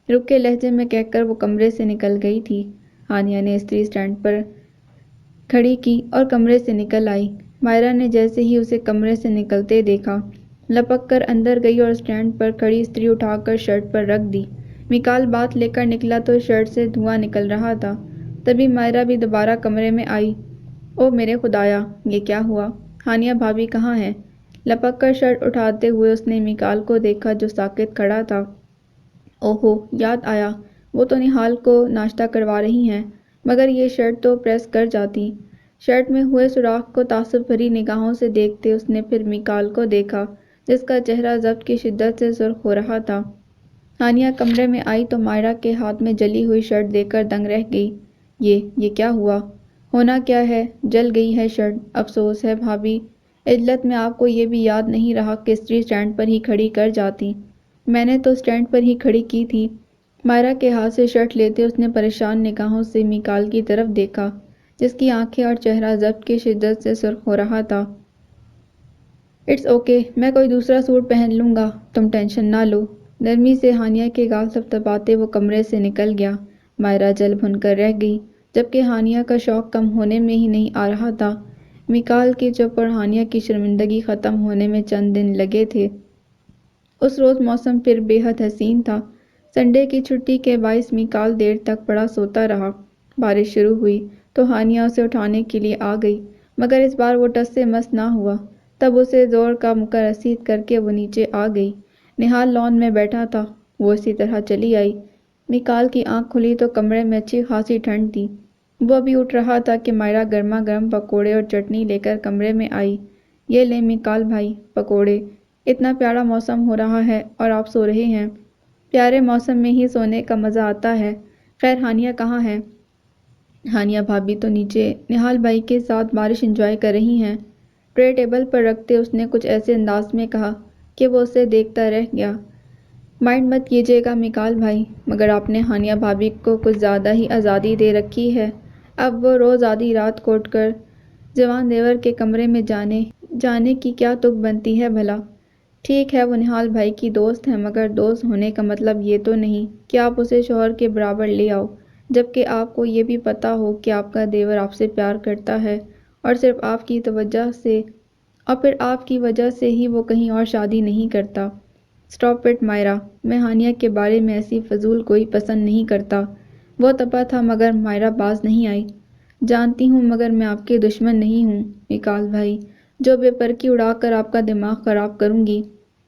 رکے لہجے میں کہہ کر وہ کمرے سے نکل گئی تھی۔ ہانیہ نے استری اسٹینڈ پر کھڑی کی اور کمرے سے نکل آئی۔ مائرہ نے جیسے ہی اسے کمرے سے نکلتے دیکھا، لپک کر اندر گئی اور اسٹینڈ پر کھڑی استری اٹھا کر شرٹ پر رکھ دی۔ میکال بات لے کر نکلا تو شرٹ سے دھواں نکل رہا تھا۔ تبھی مائرہ بھی دوبارہ کمرے میں آئی۔ او میرے خدایا، یہ کیا ہوا؟ ہانیہ بھابی کہاں ہیں؟ لپک کر شرٹ اٹھاتے ہوئے اس نے میکال کو دیکھا جو ساکت کھڑا تھا۔ اوہو، یاد آیا، وہ تو نہال کو ناشتہ کروا رہی ہیں، مگر یہ شرٹ تو پریس کر جاتی۔ شرٹ میں ہوئے سوراخ کو تعصب بھری نگاہوں سے دیکھتے اس نے پھر میکال کو دیکھا جس کا چہرہ ضبط کی شدت سے سرخ ہو رہا تھا۔ ہانیہ کمرے میں آئی تو مائرہ کے ہاتھ میں جلی ہوئی شرٹ دیکھ کر دنگ رہ گئی۔ یہ کیا ہوا؟ ہونا کیا ہے، جل گئی ہے شرٹ۔ افسوس ہے بھابی، عجلت میں آپ کو یہ بھی یاد نہیں رہا کہ استری اسٹینڈ پر ہی کھڑی کر جاتی۔ میں نے تو اسٹینڈ پر ہی کھڑی کی تھی۔ مائرہ کے ہاتھ سے شرٹ لیتے اس نے پریشان نگاہوں سے میکال کی طرف دیکھا جس کی آنکھیں اور چہرہ ضبط کی شدت سے سرخ ہو رہا تھا۔ اٹس اوکے، میں کوئی دوسرا سوٹ پہن لوں گا، تم ٹینشن نہ لو۔ نرمی سے ہانیہ کے گال تھپتھپاتے وہ کمرے سے نکل گیا۔ مائرہ جل بھن کر رہ گئی، جبکہ ہانیہ کا شوق کم ہونے میں ہی نہیں آ رہا تھا۔ میکال کی چپ اور ہانیہ کی شرمندگی ختم ہونے میں چند دن لگے تھے۔ اس روز موسم پھر بے حد حسین تھا۔ سنڈے کی چھٹی کے باعث میکال دیر تک پڑا سوتا رہا۔ بارش شروع ہوئی تو ہانیہ اسے اٹھانے کے لیے آ گئی، مگر اس بار وہ ٹس سے مس نہ ہوا۔ تب اسے زور کا مکر رسید کر کے وہ نیچے آ گئی۔ نہال لان میں بیٹھا تھا، وہ اسی طرح چلی آئی۔ میکال کی آنکھ کھلی تو کمرے میں اچھی خاصی ٹھنڈ تھی۔ وہ ابھی اٹھ رہا تھا کہ مائرہ گرما گرم پکوڑے اور چٹنی لے کر کمرے میں آئی۔ یہ لیں میکال بھائی، پکوڑے۔ اتنا پیارا موسم ہو رہا ہے اور آپ سو رہے ہیں۔ پیارے موسم میں ہی سونے کا مزہ آتا ہے۔ خیر ہانیہ کہاں ہے؟ ہانیہ بھابی تو نیچے نہال بھائی کے ساتھ بارش انجوائے کر رہی ہیں۔ ٹرے ٹیبل پر رکھتے اس نے کچھ ایسے انداز میں کہا کہ وہ اسے دیکھتا رہ گیا۔ مائنڈ مت کیجیے گا میکال بھائی، مگر آپ نے ہانیہ بھابی کو کچھ زیادہ ہی آزادی دے رکھی ہے۔ اب وہ روز آدھی رات کو اٹھ کر جوان دیور کے کمرے میں جانے کی کیا تک بنتی ہے بھلا؟ ٹھیک ہے وہ نہال بھائی کی دوست ہے، مگر دوست ہونے کا مطلب یہ تو نہیں کہ آپ اسے شوہر کے برابر لے آؤ، جبکہ آپ کو یہ بھی پتہ ہو کہ آپ کا دیور آپ سے پیار کرتا ہے اور صرف آپ کی توجہ سے، اور پھر آپ کی وجہ سے ہی وہ کہیں اور شادی نہیں کرتا۔ اسٹاپ اٹ مائرہ، میں ہانیہ کے بارے میں ایسی فضول کوئی پسند نہیں کرتا۔ وہ تپا تھا مگر مائرہ باز نہیں آئی۔ جانتی ہوں مگر میں آپ کے دشمن نہیں ہوں میکال بھائی، جو بے پرکی اڑا کر آپ کا دماغ خراب کروں گی۔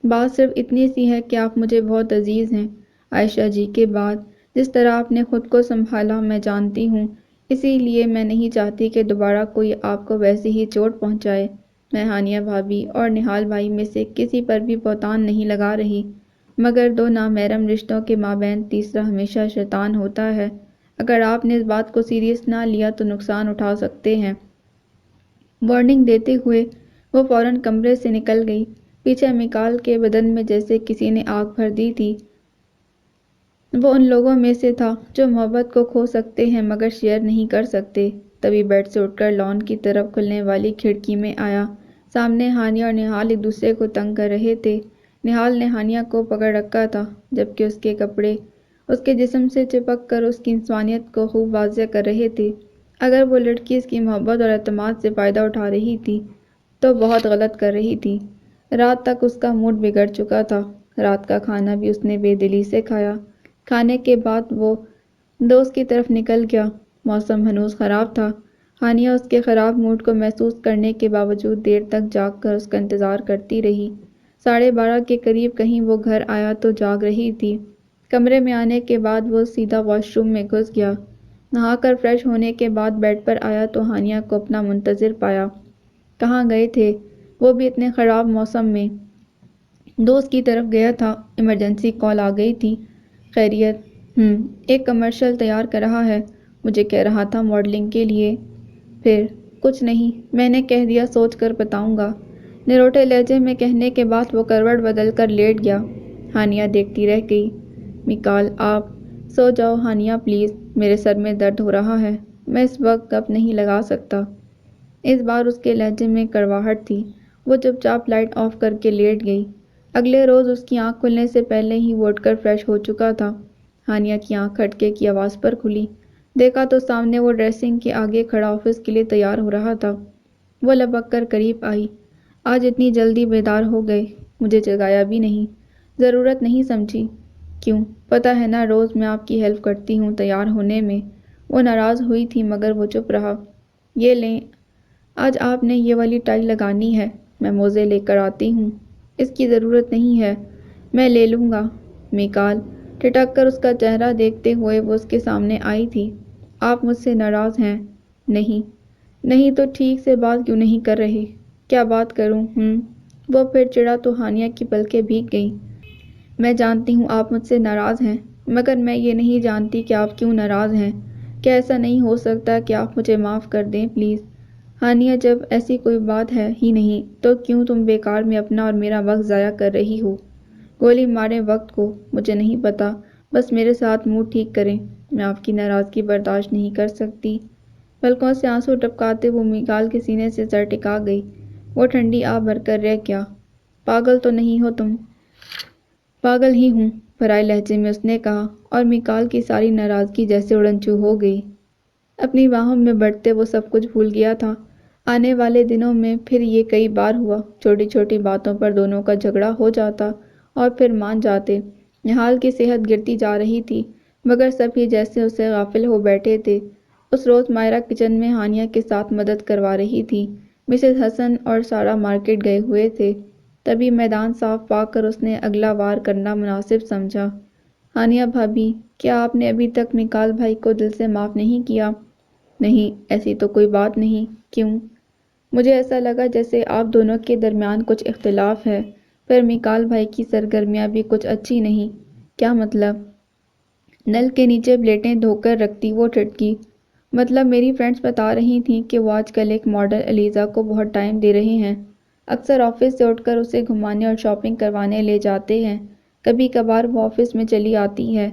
بات صرف اتنی سی ہے کہ آپ مجھے بہت عزیز ہیں۔ عائشہ جی کے بعد جس طرح آپ نے خود کو سنبھالا میں جانتی ہوں، اسی لیے میں نہیں چاہتی کہ دوبارہ کوئی آپ کو ویسے ہی چوٹ پہنچائے۔ میں ہانیہ بھابی اور نہال بھائی میں سے کسی پر بھی بہتان نہیں لگا رہی، مگر دو نامحرم رشتوں کے مابین تیسرا ہمیشہ شیطان ہوتا ہے۔ اگر آپ نے اس بات کو سیریس نہ لیا تو نقصان اٹھا سکتے ہیں۔ وارننگ دیتے ہوئے وہ فوراً کمرے سے نکل گئی۔ پیچھے میکال کے بدن میں جیسے کسی نے آگ بھر دی تھی۔ وہ ان لوگوں میں سے تھا جو محبت کو کھو سکتے ہیں مگر شیئر نہیں کر سکتے۔ تبھی بیڈ سے اٹھ کر لان کی طرف کھلنے والی کھڑکی میں آیا۔ سامنے ہانیہ اور نہال ایک دوسرے کو تنگ کر رہے تھے۔ نہال نے ہانیہ کو پکڑ رکھا تھا، جبکہ اس کے کپڑے اس کے جسم سے چپک کر اس کی انسانیت کو خوب واضح کر رہے تھے۔ اگر وہ لڑکی اس کی محبت اور اعتماد سے فائدہ اٹھا رہی تھی تو بہت غلط کر رہی تھی۔ رات تک اس کا موڈ بگڑ چکا تھا۔ رات کا کھانا بھی اس نے بے دلی سے کھایا۔ کھانے کے بعد وہ دوست کی طرف نکل گیا۔ موسم ہنوز خراب تھا۔ ہانیہ اس کے خراب موڈ کو محسوس کرنے کے باوجود دیر تک جاگ کر اس کا انتظار کرتی رہی۔ 12:30 کے قریب کہیں وہ گھر آیا تو جاگ رہی تھی۔ کمرے میں آنے کے بعد وہ سیدھا واش روم میں گھس گیا۔ نہا کر فریش ہونے کے بعد بیڈ پر آیا تو ہانیہ کو اپنا منتظر پایا۔ کہاں گئے تھے؟ وہ بھی اتنے خراب موسم میں؟ دوست کی طرف گیا تھا، ایمرجنسی کال آ گئی تھی۔ خیریت؟ ایک کمرشل تیار کر رہا ہے، مجھے کہہ رہا تھا ماڈلنگ کے لیے۔ پھر؟ کچھ نہیں، میں نے کہہ دیا سوچ کر بتاؤں گا۔ نروٹے لہجے میں کہنے کے بعد وہ کروٹ بدل کر لیٹ گیا۔ ہانیہ دیکھتی رہ گئی۔ میکال آپ سو جاؤ ہانیہ پلیز، میرے سر میں درد ہو رہا ہے، میں اس وقت گپ نہیں لگا سکتا۔ اس بار اس کے لہجے میں کڑواہٹ تھی۔ وہ چپ چاپ لائٹ آف کر کے لیٹ گئی۔ اگلے روز اس کی آنکھ کھلنے سے پہلے ہی وہ اٹھ کر فریش ہو چکا تھا۔ ہانیہ کی آنکھ کھٹکے کی آواز پر کھلی۔ دیکھا تو سامنے وہ ڈریسنگ کے آگے کھڑا آفس کے لیے تیار ہو رہا تھا۔ وہ لپک کر قریب آئی۔ آج اتنی جلدی بیدار ہو گئے، مجھے جگایا بھی نہیں۔ ضرورت نہیں سمجھی؟ کیوں؟ پتہ ہے نا روز میں آپ کی ہیلپ کرتی ہوں تیار ہونے میں۔ وہ ناراض ہوئی تھی مگر وہ چپ رہا۔ یہ لیں، آج آپ نے یہ والی ٹائی لگانی ہے، میں موزے لے کر آتی ہوں۔ اس کی ضرورت نہیں ہے، میں لے لوں گا۔ میکال ٹھٹک کر اس کا چہرہ دیکھتے ہوئے وہ اس کے سامنے آئی تھی۔ آپ مجھ سے ناراض ہیں؟ نہیں تو ٹھیک سے بات کیوں نہیں کر رہے؟ کیا بات کروں؟ وہ پھر چڑھا تو ہانیہ کی پلکیں بھیگ گئیں۔ میں جانتی ہوں آپ مجھ سے ناراض ہیں، مگر میں یہ نہیں جانتی کہ آپ کیوں ناراض ہیں۔ کیا ایسا نہیں ہو سکتا کہ آپ مجھے معاف کر دیں پلیز؟ ہانیہ جب ایسی کوئی بات ہے ہی نہیں تو کیوں تم بیکار میں اپنا اور میرا وقت ضائع کر رہی ہو؟ گولی مارے وقت کو، مجھے نہیں پتا، بس میرے ساتھ موڈ ٹھیک کریں۔ میں آپ کی ناراضگی برداشت نہیں کر سکتی۔ پلکوں سے آنسو ٹپکاتے وہ میکال کے سینے سے سر ٹکا گئی۔ وہ ٹھنڈی آہ بھر کر رہ گیا۔ پاگل تو نہیں ہو تم؟ پاگل ہی ہوں، بھرائے لہجے میں اس نے کہا، اور میکال کی ساری ناراضگی جیسے اڑن چھو ہو گئی۔ اپنی باہوں میں بڑھتے وہ سب کچھ بھول گیا تھا۔ آنے والے دنوں میں پھر یہ کئی بار ہوا، چھوٹی چھوٹی باتوں پر دونوں کا جھگڑا ہو جاتا اور پھر مان جاتے۔ نہال کی صحت گرتی جا رہی تھی مگر سب ہی جیسے اسے غافل ہو بیٹھے تھے۔ اس روز مائرہ کچن میں ہانیہ کے ساتھ مدد کروا رہی تھی۔ مسز حسن اور سارا مارکیٹ گئے ہوئے تھے، تبھی میدان صاف پا کر اس نے اگلا وار کرنا مناسب سمجھا۔ ہانیہ بھابی، کیا آپ نے ابھی تک میکال بھائی کو دل سے معاف نہیں کیا؟ نہیں، ایسی تو کوئی بات نہیں۔ کیوں؟ مجھے ایسا لگا جیسے آپ دونوں کے درمیان کچھ اختلاف ہے، پر میکال بھائی کی سرگرمیاں بھی کچھ اچھی نہیں۔ کیا مطلب؟ نل کے نیچے پلیٹیں دھو کر رکھتی وہ ٹھٹکی۔ مطلب میری فرینڈز بتا رہی تھیں کہ وہ آج کل ایک ماڈل علیزہ کو بہت ٹائم دے رہے ہیں، اکثر آفس سے اٹھ کر اسے گھمانے اور شاپنگ کروانے لے جاتے ہیں، کبھی کبھار وہ آفس میں چلی آتی ہے۔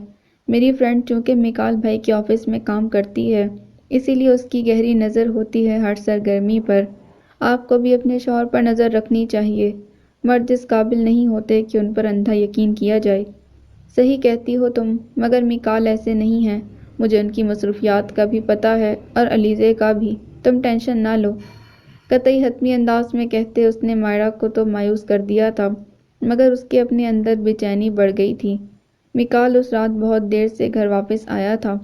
میری فرینڈ چونکہ میکال بھائی کے آفس میں کام کرتی ہے، اسی لیے اس کی گہری نظر ہوتی ہے ہر سرگرمی پر۔ آپ کو بھی اپنے شوہر پر نظر رکھنی چاہیے، مرد اس قابل نہیں ہوتے کہ ان پر اندھا یقین کیا جائے۔ صحیح کہتی ہو تم، مگر میکال ایسے نہیں ہیں، مجھے ان کی مصروفیات کا بھی پتہ ہے اور علیزے کا بھی، تم ٹینشن نہ لو۔ قطعی حتمی انداز میں کہتے اس نے مائرہ کو تو مایوس کر دیا تھا مگر اس کے اپنے اندر بے چینی بڑھ گئی تھی۔ میکال اس رات بہت دیر سے گھر واپس آیا تھا۔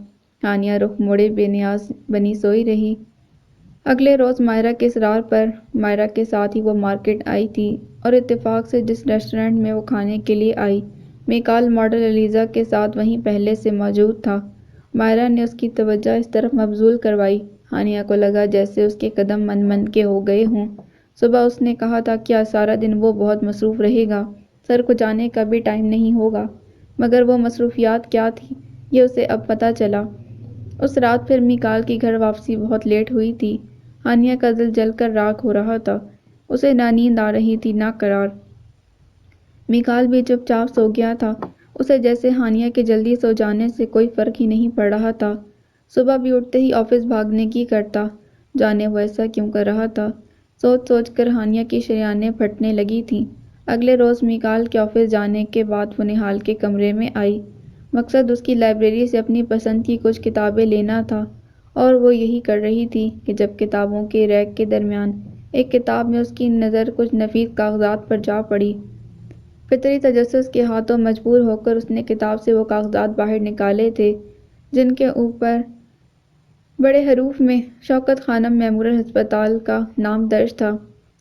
ہانیہ رخ موڑے بے نیاز بنی سوئی رہی۔ اگلے روز مائرہ کے اصرار پر مائرہ کے ساتھ ہی وہ مارکیٹ آئی تھی اور اتفاق سے جس ریسٹورنٹ میں وہ کھانے کے لیے آئی، میکال ماڈل علیزہ کے ساتھ وہیں پہلے سے موجود تھا۔ مائرہ نے اس کی توجہ اس طرف مبذول کروائی۔ ہانیہ کو لگا جیسے اس کے قدم من من کے ہو گئے ہوں۔ صبح اس نے کہا تھا کہ آج سارا دن وہ بہت مصروف رہے گا، سر کھجانے کا بھی ٹائم نہیں ہوگا، مگر وہ مصروفیات کیا تھیں یہ اسے اب پتہ چلا۔ اس رات پھر میکال کی گھر واپسی بہت لیٹ ہوئی تھی۔ ہانیہ کا دل جل کر راکھ ہو رہا تھا، اسے نہ نیند آ رہی تھی نہ قرار۔ میکال بھی چپ چاپ سو گیا تھا، اسے جیسے ہانیہ کے جلدی سو جانے سے کوئی فرق ہی نہیں پڑ رہا تھا۔ صبح بھی اٹھتے ہی آفس بھاگنے کی کرتا، جانے وہ ایسا کیوں کر رہا تھا؟ سوچ سوچ کر ہانیہ کی شریانیں پھٹنے لگی تھیں۔ اگلے روز میکال کے آفس جانے کے بعد وہ نہال کے کمرے میں آئی۔ مقصد اس کی لائبریری سے اپنی پسند کی کچھ کتابیں لینا تھا اور وہ یہی کر رہی تھی کہ جب کتابوں کے ریک کے درمیان ایک کتاب میں اس کی نظر کچھ نفیس کاغذات پر جا پڑی۔ فطری تجسس کے ہاتھوں مجبور ہو کر اس نے کتاب سے وہ کاغذات باہر نکالے تھے جن کے اوپر بڑے حروف میں شوکت خانم میموریل ہسپتال کا نام درج تھا۔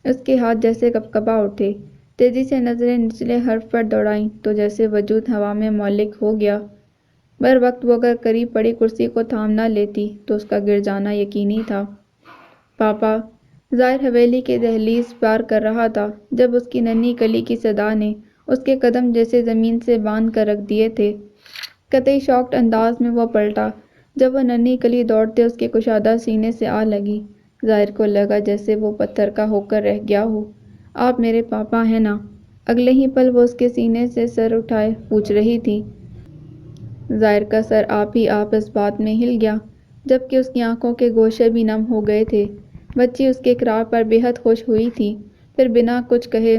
اس کے ہاتھ جیسے کپکپا اٹھے۔ تیزی سے نظریں نچلے حرف پر دوڑائیں تو جیسے وجود ہوا میں معلق ہو گیا۔ بر وقت وہ اگر قریب پڑی کرسی کو تھام نہ لیتی تو اس کا گر جانا یقینی تھا۔ پاپا! ظاہر حویلی کی دہلیز پار کر رہا تھا جب اس کی ننھی کلی کی صدا نے اس کے قدم جیسے زمین سے باندھ کر رکھ دیے تھے۔ قطعی شاکڈ انداز میں وہ پلٹا جب وہ ننھی کلی دوڑتے اس کے کشادہ سینے سے آ لگی۔ ظاہر کو لگا جیسے وہ پتھر کا ہو کر رہ گیا ہو۔ آپ میرے پاپا ہیں نا؟ اگلے ہی پل وہ اس کے سینے سے سر اٹھائے پوچھ رہی تھی۔ ظاہر کا سر آپ ہی آپ اس بات میں ہل گیا جبکہ اس کی آنکھوں کے گوشے بھی نم ہو گئے تھے۔ بچی اس کے اقرار پر بے حد خوش ہوئی تھی، پھر بنا کچھ کہے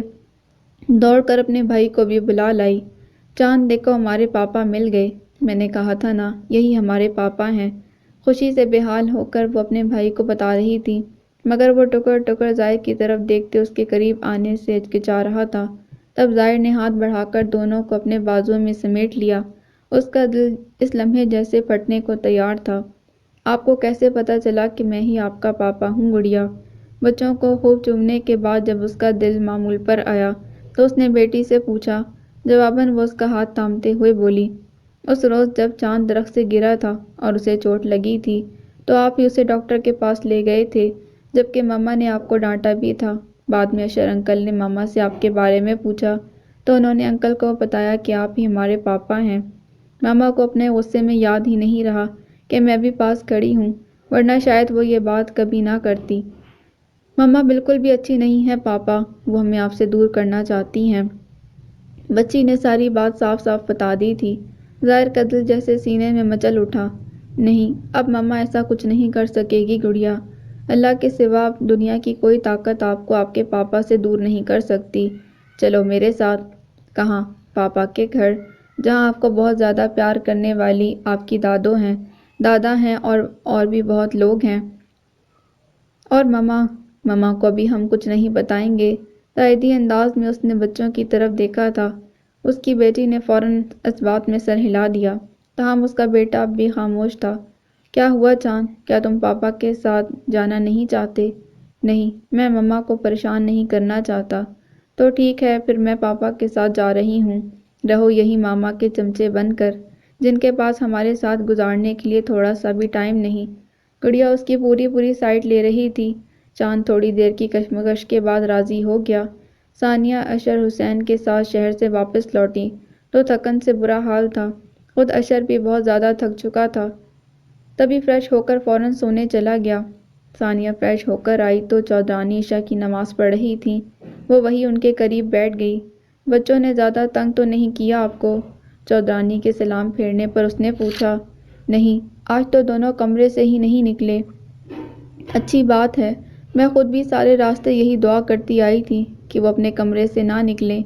دوڑ کر اپنے بھائی کو بھی بلا لائی۔ چاند دیکھو ہمارے پاپا مل گئے، میں نے کہا تھا نا یہی ہمارے پاپا ہیں۔ خوشی سے بے حال ہو کر وہ اپنے بھائی کو بتا رہی تھی مگر وہ ٹکر ٹکر ظاہر کی طرف دیکھتے اس کے قریب آنے سے ہچکچا رہا تھا۔ تب ظاہر نے ہاتھ بڑھا کر دونوں کو اپنے بازو میں سمیٹ لیا۔ اس کا دل اس لمحے جیسے پھٹنے کو تیار تھا۔ آپ کو کیسے پتہ چلا کہ میں ہی آپ کا پاپا ہوں گڑیا؟ بچوں کو خوب چومنے کے بعد جب اس کا دل معمول پر آیا تو اس نے بیٹی سے پوچھا۔ جواباً وہ اس کا ہاتھ تھامتے ہوئے بولی، اس روز جب چاند درخت سے گرا تھا اور اسے چوٹ لگی تھی تو آپ ہی اسے ڈاکٹر کے پاس لے گئے تھے جبکہ ماما نے آپ کو ڈانٹا بھی تھا۔ بعد میں اشر انکل نے ماما سے آپ کے بارے میں پوچھا تو انہوں نے انکل کو بتایا کہ آپ ہی ہمارے پاپا ہیں۔ ماما کو اپنے غصے میں یاد ہی نہیں رہا کہ میں بھی پاس کھڑی ہوں ورنہ شاید وہ یہ بات کبھی نہ کرتی۔ ماما بالکل بھی اچھی نہیں ہے پاپا، وہ ہمیں آپ سے دور کرنا چاہتی ہیں۔ بچی نے ساری بات صاف صاف بتا دی تھی۔ ظاہر کا دل جیسے سینے میں مچل اٹھا۔ نہیں، اب ماما ایسا کچھ نہیں کر سکے گی گڑیا۔ اللہ کے سوا دنیا کی کوئی طاقت آپ کو آپ کے پاپا سے دور نہیں کر سکتی۔ چلو میرے ساتھ۔ کہاں؟ پاپا کے گھر، جہاں آپ کو بہت زیادہ پیار کرنے والی آپ کی دادو ہیں، دادا ہیں اور بھی بہت لوگ ہیں۔ اور ماما کو ابھی ہم کچھ نہیں بتائیں گے۔ تائیدی انداز میں اس نے بچوں کی طرف دیکھا تھا۔ اس کی بیٹی نے فوراً اس بات میں سر ہلا دیا، تاہم اس کا بیٹا اب بھی خاموش تھا۔ کیا ہوا چاند؟ کیا تم پاپا کے ساتھ جانا نہیں چاہتے؟ نہیں، میں ماما کو پریشان نہیں کرنا چاہتا۔ تو ٹھیک ہے، پھر میں پاپا کے ساتھ جا رہی ہوں۔ رہو یہی ماما کے چمچے بن کر، جن کے پاس ہمارے ساتھ گزارنے کے لیے تھوڑا سا بھی ٹائم نہیں۔ گڑیا اس کی پوری سائٹ لے رہی تھی۔ چاند تھوڑی دیر کی کشمکش کے بعد راضی ہو گیا۔ ثانیہ اشر حسین کے ساتھ شہر سے واپس لوٹی تو تھکن سے برا حال تھا۔ خود اشر بھی بہت زیادہ تھک چکا تھا، تبھی فریش ہو کر فوراً سونے چلا گیا۔ ثانیہ فریش ہو کر آئی تو چودرانی عشاء کی نماز پڑھ رہی تھیں۔ وہ وہیں ان کے قریب بیٹھ گئی۔ بچوں نے زیادہ تنگ تو نہیں کیا آپ کو؟ چودرانی کے سلام پھیرنے پر اس نے پوچھا۔ نہیں، آج تو دونوں کمرے سے ہی نہیں نکلے۔ اچھی بات ہے، میں خود بھی سارے راستے یہی دعا کرتی آئی تھی کہ وہ اپنے کمرے سے نہ نکلیں۔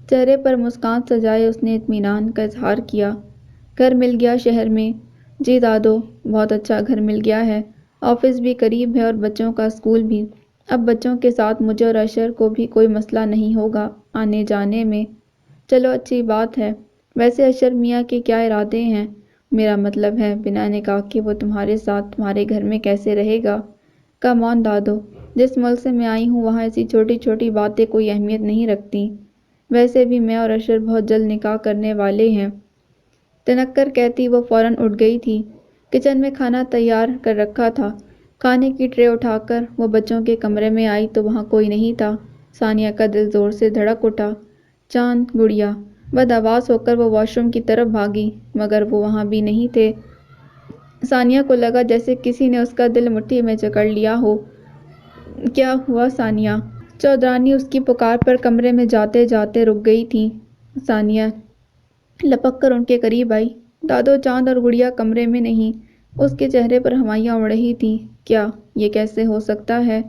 چہرے پر مسکان سجائے اس نے اطمینان کا اظہار کیا۔ گھر مل گیا شہر میں؟ جی دادو، بہت اچھا گھر مل گیا ہے۔ آفس بھی قریب ہے اور بچوں کا اسکول بھی۔ اب بچوں کے ساتھ مجھے اور اشر کو بھی کوئی مسئلہ نہیں ہوگا آنے جانے میں۔ چلو اچھی بات ہے۔ ویسے اشر میاں کے کیا ارادے ہیں؟ میرا مطلب ہے بنا نکاح کے وہ تمہارے ساتھ تمہارے گھر میں کیسے رہے گا؟ کم آن دادو، جس ملک سے میں آئی ہوں وہاں ایسی چھوٹی چھوٹی باتیں کوئی اہمیت نہیں رکھتی۔ ویسے بھی میں اور اشر بہت جلد نکاح کرنے والے ہیں۔ تنک کر کہتی وہ فوراً اٹھ گئی تھی۔ کچن میں کھانا تیار کر رکھا تھا۔ کھانے کی ٹرے اٹھا کر وہ بچوں کے کمرے میں آئی تو وہاں کوئی نہیں تھا۔ ثانیہ کا دل زور سے دھڑک اٹھا۔ چاند، گڑیا! بد آواز ہو کر وہ واش روم کی طرف بھاگی مگر وہ وہاں بھی نہیں تھے۔ ثانیہ کو لگا جیسے کسی نے اس کا دل مٹھی میں جکڑ لیا ہو۔ کیا ہوا ثانیہ؟ چودرانی اس کی پکار پر کمرے میں جاتے جاتے رک گئی تھیں۔ ثانیہ لپک کر ان کے قریب آئی۔ دادو، چاند اور گڑیا کمرے میں نہیں۔ اس کے چہرے پر ہوائیاں اڑ رہی تھیں۔ کیا یہ کیسے ہو سکتا ہے؟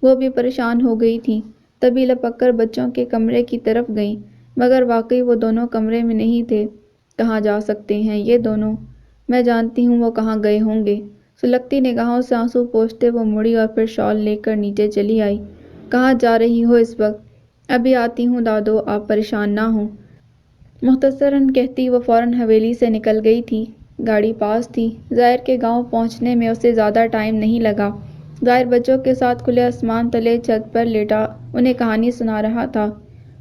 وہ بھی پریشان ہو گئی تھیں، تبھی لپک کر بچوں کے کمرے کی طرف گئیں مگر واقعی وہ دونوں کمرے میں نہیں تھے۔ کہاں جا سکتے ہیں یہ دونوں؟ میں جانتی ہوں وہ کہاں گئے ہوں گے۔ سلگتی نگاہوں سے آنسو پوچھتے وہ مڑی اور پھر شال لے کر نیچے چلی آئی۔ کہاں جا رہی ہو اس وقت؟ ابھی آتی ہوں دادو، آپ پریشان نہ ہوں۔ مختصراً کہتی وہ فوراً حویلی سے نکل گئی تھی۔ گاڑی پاس تھی۔ ظاہر کے گاؤں پہنچنے میں اسے زیادہ ٹائم نہیں لگا۔ ظاہر بچوں کے ساتھ کھلے آسمان تلے چھت پر لیٹا انہیں کہانی سنا رہا تھا۔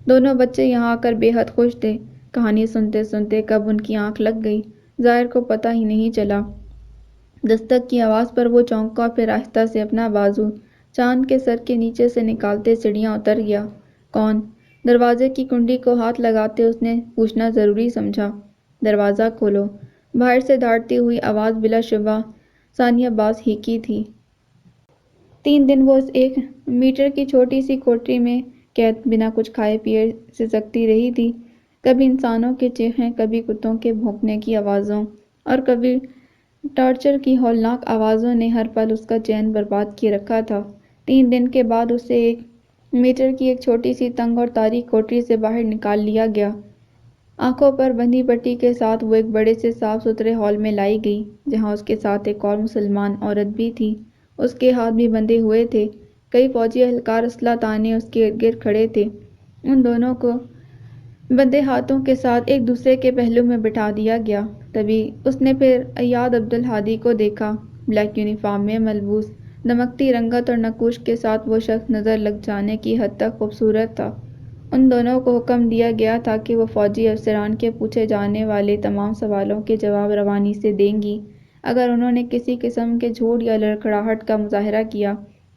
دونوں بچے یہاں آ کر بے حد خوش تھے۔ کہانی سنتے سنتے کب ان کی آنکھ لگ گئی، ظاہر کو پتہ ہی نہیں چلا۔ دستک کی آواز پر وہ چونکا، پھر آہستہ سے اپنا بازو چاند کے سر کے نیچے سے نکالتے سیڑھیاں اتر گیا۔ کون؟ دروازے کی کنڈی کو ہاتھ لگاتے اس نے پوچھنا ضروری سمجھا۔ دروازہ کھولو۔ باہر سے دھاڑتی ہوئی آواز بلا شبہ ثانیہ باز ہی کی تھی۔ 3 دن وہ اس 1 میٹر کی چھوٹی سی کوٹری میں قید بنا کچھ کھائے پیے سسکتی رہی تھی۔ کبھی انسانوں کی چیخیں، کبھی کتوں کے بھونکنے کی آوازوں اور کبھی ٹارچر کی ہولناک آوازوں نے ہر پل اس کا چین برباد کیے رکھا تھا۔ 3 دن کے بعد اسے 1 میٹر کی ایک چھوٹی سی تنگ اور تاریک کوٹری سے باہر نکال لیا گیا۔ آنکھوں پر بندھی پٹی کے ساتھ وہ ایک بڑے سے صاف ستھرے ہال میں لائی گئی، جہاں اس کے ساتھ ایک اور مسلمان عورت بھی تھی۔ اس کے ہاتھ بھی بندھے ہوئے تھے۔ کئی فوجی اہلکار اسلحہ تانے اس کے ارد گرد کھڑے تھے۔ ان دونوں کو بندھے ہاتھوں کے ساتھ ایک دوسرے کے پہلو میں بٹھا دیا گیا۔ تبھی اس نے پھر ایاد عبدالہادی کو دیکھا۔ بلیک یونیفارم میں ملبوس، دمکتی رنگت اور نقوش کے ساتھ وہ شخص نظر لگ جانے کی حد تک خوبصورت تھا۔ ان دونوں کو حکم دیا گیا تھا کہ وہ فوجی افسران کے پوچھے جانے والے تمام سوالوں کے جواب روانی سے دیں گی۔ اگر انہوں نے کسی قسم کے جھوٹ یا لڑکھڑاہٹ کا مظاہرہ کیا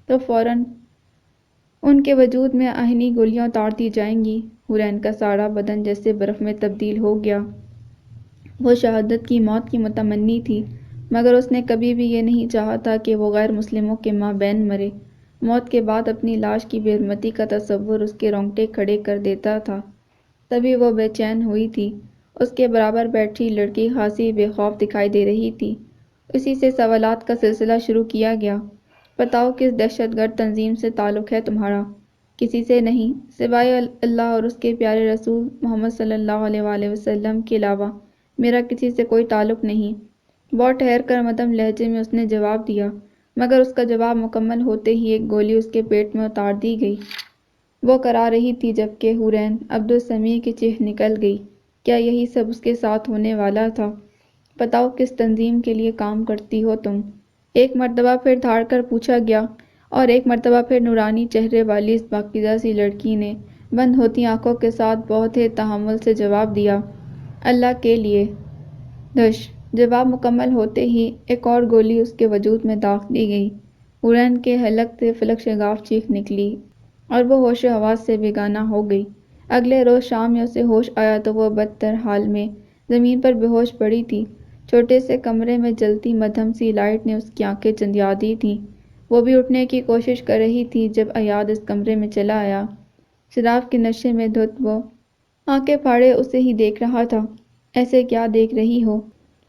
تو فوراً ان کے وجود میں آہنی گولیاں اتار دی جائیں گی۔ حورین کا سارا بدن جیسے برف میں تبدیل ہو گیا۔ وہ شہادت کی موت کی متمنی تھی، مگر اس نے کبھی بھی یہ نہیں چاہا تھا کہ وہ غیر مسلموں کے مابین مرے۔ موت کے بعد اپنی لاش کی بے حرمتی کا تصور اس کے رونگٹے کھڑے کر دیتا تھا۔ تبھی وہ بے چین ہوئی تھی۔ اس کے برابر بیٹھی لڑکی خاصی بے خوف دکھائی دے رہی تھی۔ اسی سے سوالات کا سلسلہ شروع کیا گیا۔ بتاؤ، کس دہشت گرد تنظیم سے تعلق ہے تمہارا؟ کسی سے نہیں، سوائے اللہ اور اس کے پیارے رسول محمد صلی اللہ علیہ وآلہ وسلم کے علاوہ میرا کسی سے کوئی تعلق نہیں۔ بہت ٹھہر کر مدھم لہجے میں اس نے جواب دیا، مگر اس کا جواب مکمل ہوتے ہی ایک گولی اس کے پیٹ میں اتار دی گئی۔ وہ کرا رہی تھی جبکہ حورین عبدالسمیع کی چیخ نکل گئی۔ کیا یہی سب اس کے ساتھ ہونے والا تھا؟ بتاؤ، کس تنظیم کے لیے کام کرتی ہو تم؟ ایک مرتبہ پھر دھاڑ کر پوچھا گیا، اور ایک مرتبہ پھر نورانی چہرے والی اس پاکیزہ سی لڑکی نے بند ہوتی آنکھوں کے ساتھ بہت ہی تحمل سے جواب دیا، اللہ کے لیے۔ دھش! جواب مکمل ہوتے ہی ایک اور گولی اس کے وجود میں داغ دی گئی۔ حورین کے حلق سے فلک شگاف چیخ نکلی اور وہ ہوش و حواس سے بیگانہ ہو گئی۔ اگلے روز شام میں اسے ہوش آیا تو وہ بدتر حال میں زمین پر بے ہوش پڑی تھی۔ چھوٹے سے کمرے میں جلتی مدھم سی لائٹ نے اس کی آنکھیں چندیا دی تھیں۔ وہ بھی اٹھنے کی کوشش کر رہی تھی جب ایاد اس کمرے میں چلا آیا۔ شراب کے نشے میں دھت وہ آنکھیں پھاڑے اسے ہی دیکھ رہا تھا۔ ایسے کیا دیکھ رہی ہو؟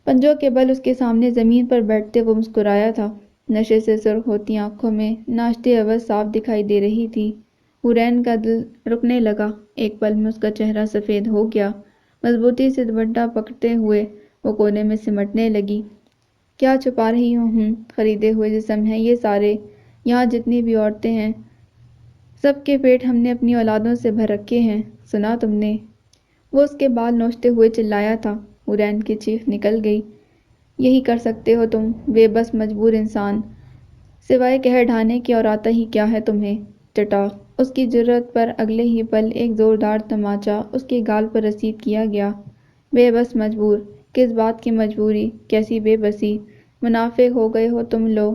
پنجوں کے بل اس کے سامنے زمین پر بیٹھتے وہ مسکرایا تھا۔ نشے سے سرخ ہوتی آنکھوں میں ناشتے عوض صاف دکھائی دے رہی تھی۔ حورین کا دل رکنے لگا۔ ایک پل میں اس کا چہرہ سفید ہو گیا۔ مضبوطی سے دوپٹہ پکڑتے ہوئے وہ کونے میں سمٹنے لگی۔ کیا چھپا رہی ہوں؟ خریدے ہوئے جسم ہیں یہ سارے، یہاں جتنی بھی عورتیں ہیں سب کے پیٹ ہم نے اپنی اولادوں سے بھر رکھے ہیں، سنا تم نے؟ وہ اس کے بال نوچتے ہوئے چلایا تھا۔ حورین کی چیخ نکل گئی، یہی کر سکتے ہو تم، بے بس مجبور انسان، سوائے قہر ڈھانے کے اور آتا ہی کیا ہے تمہیں؟ چٹا! اس کی جرأت پر اگلے ہی پل ایک زوردار تماچا اس کے گال پر رسید کیا گیا۔ بے بس مجبور؟ کس بات کی مجبوری؟ کیسی بے بسی؟ منافق ہو گئے ہو تم لوگ،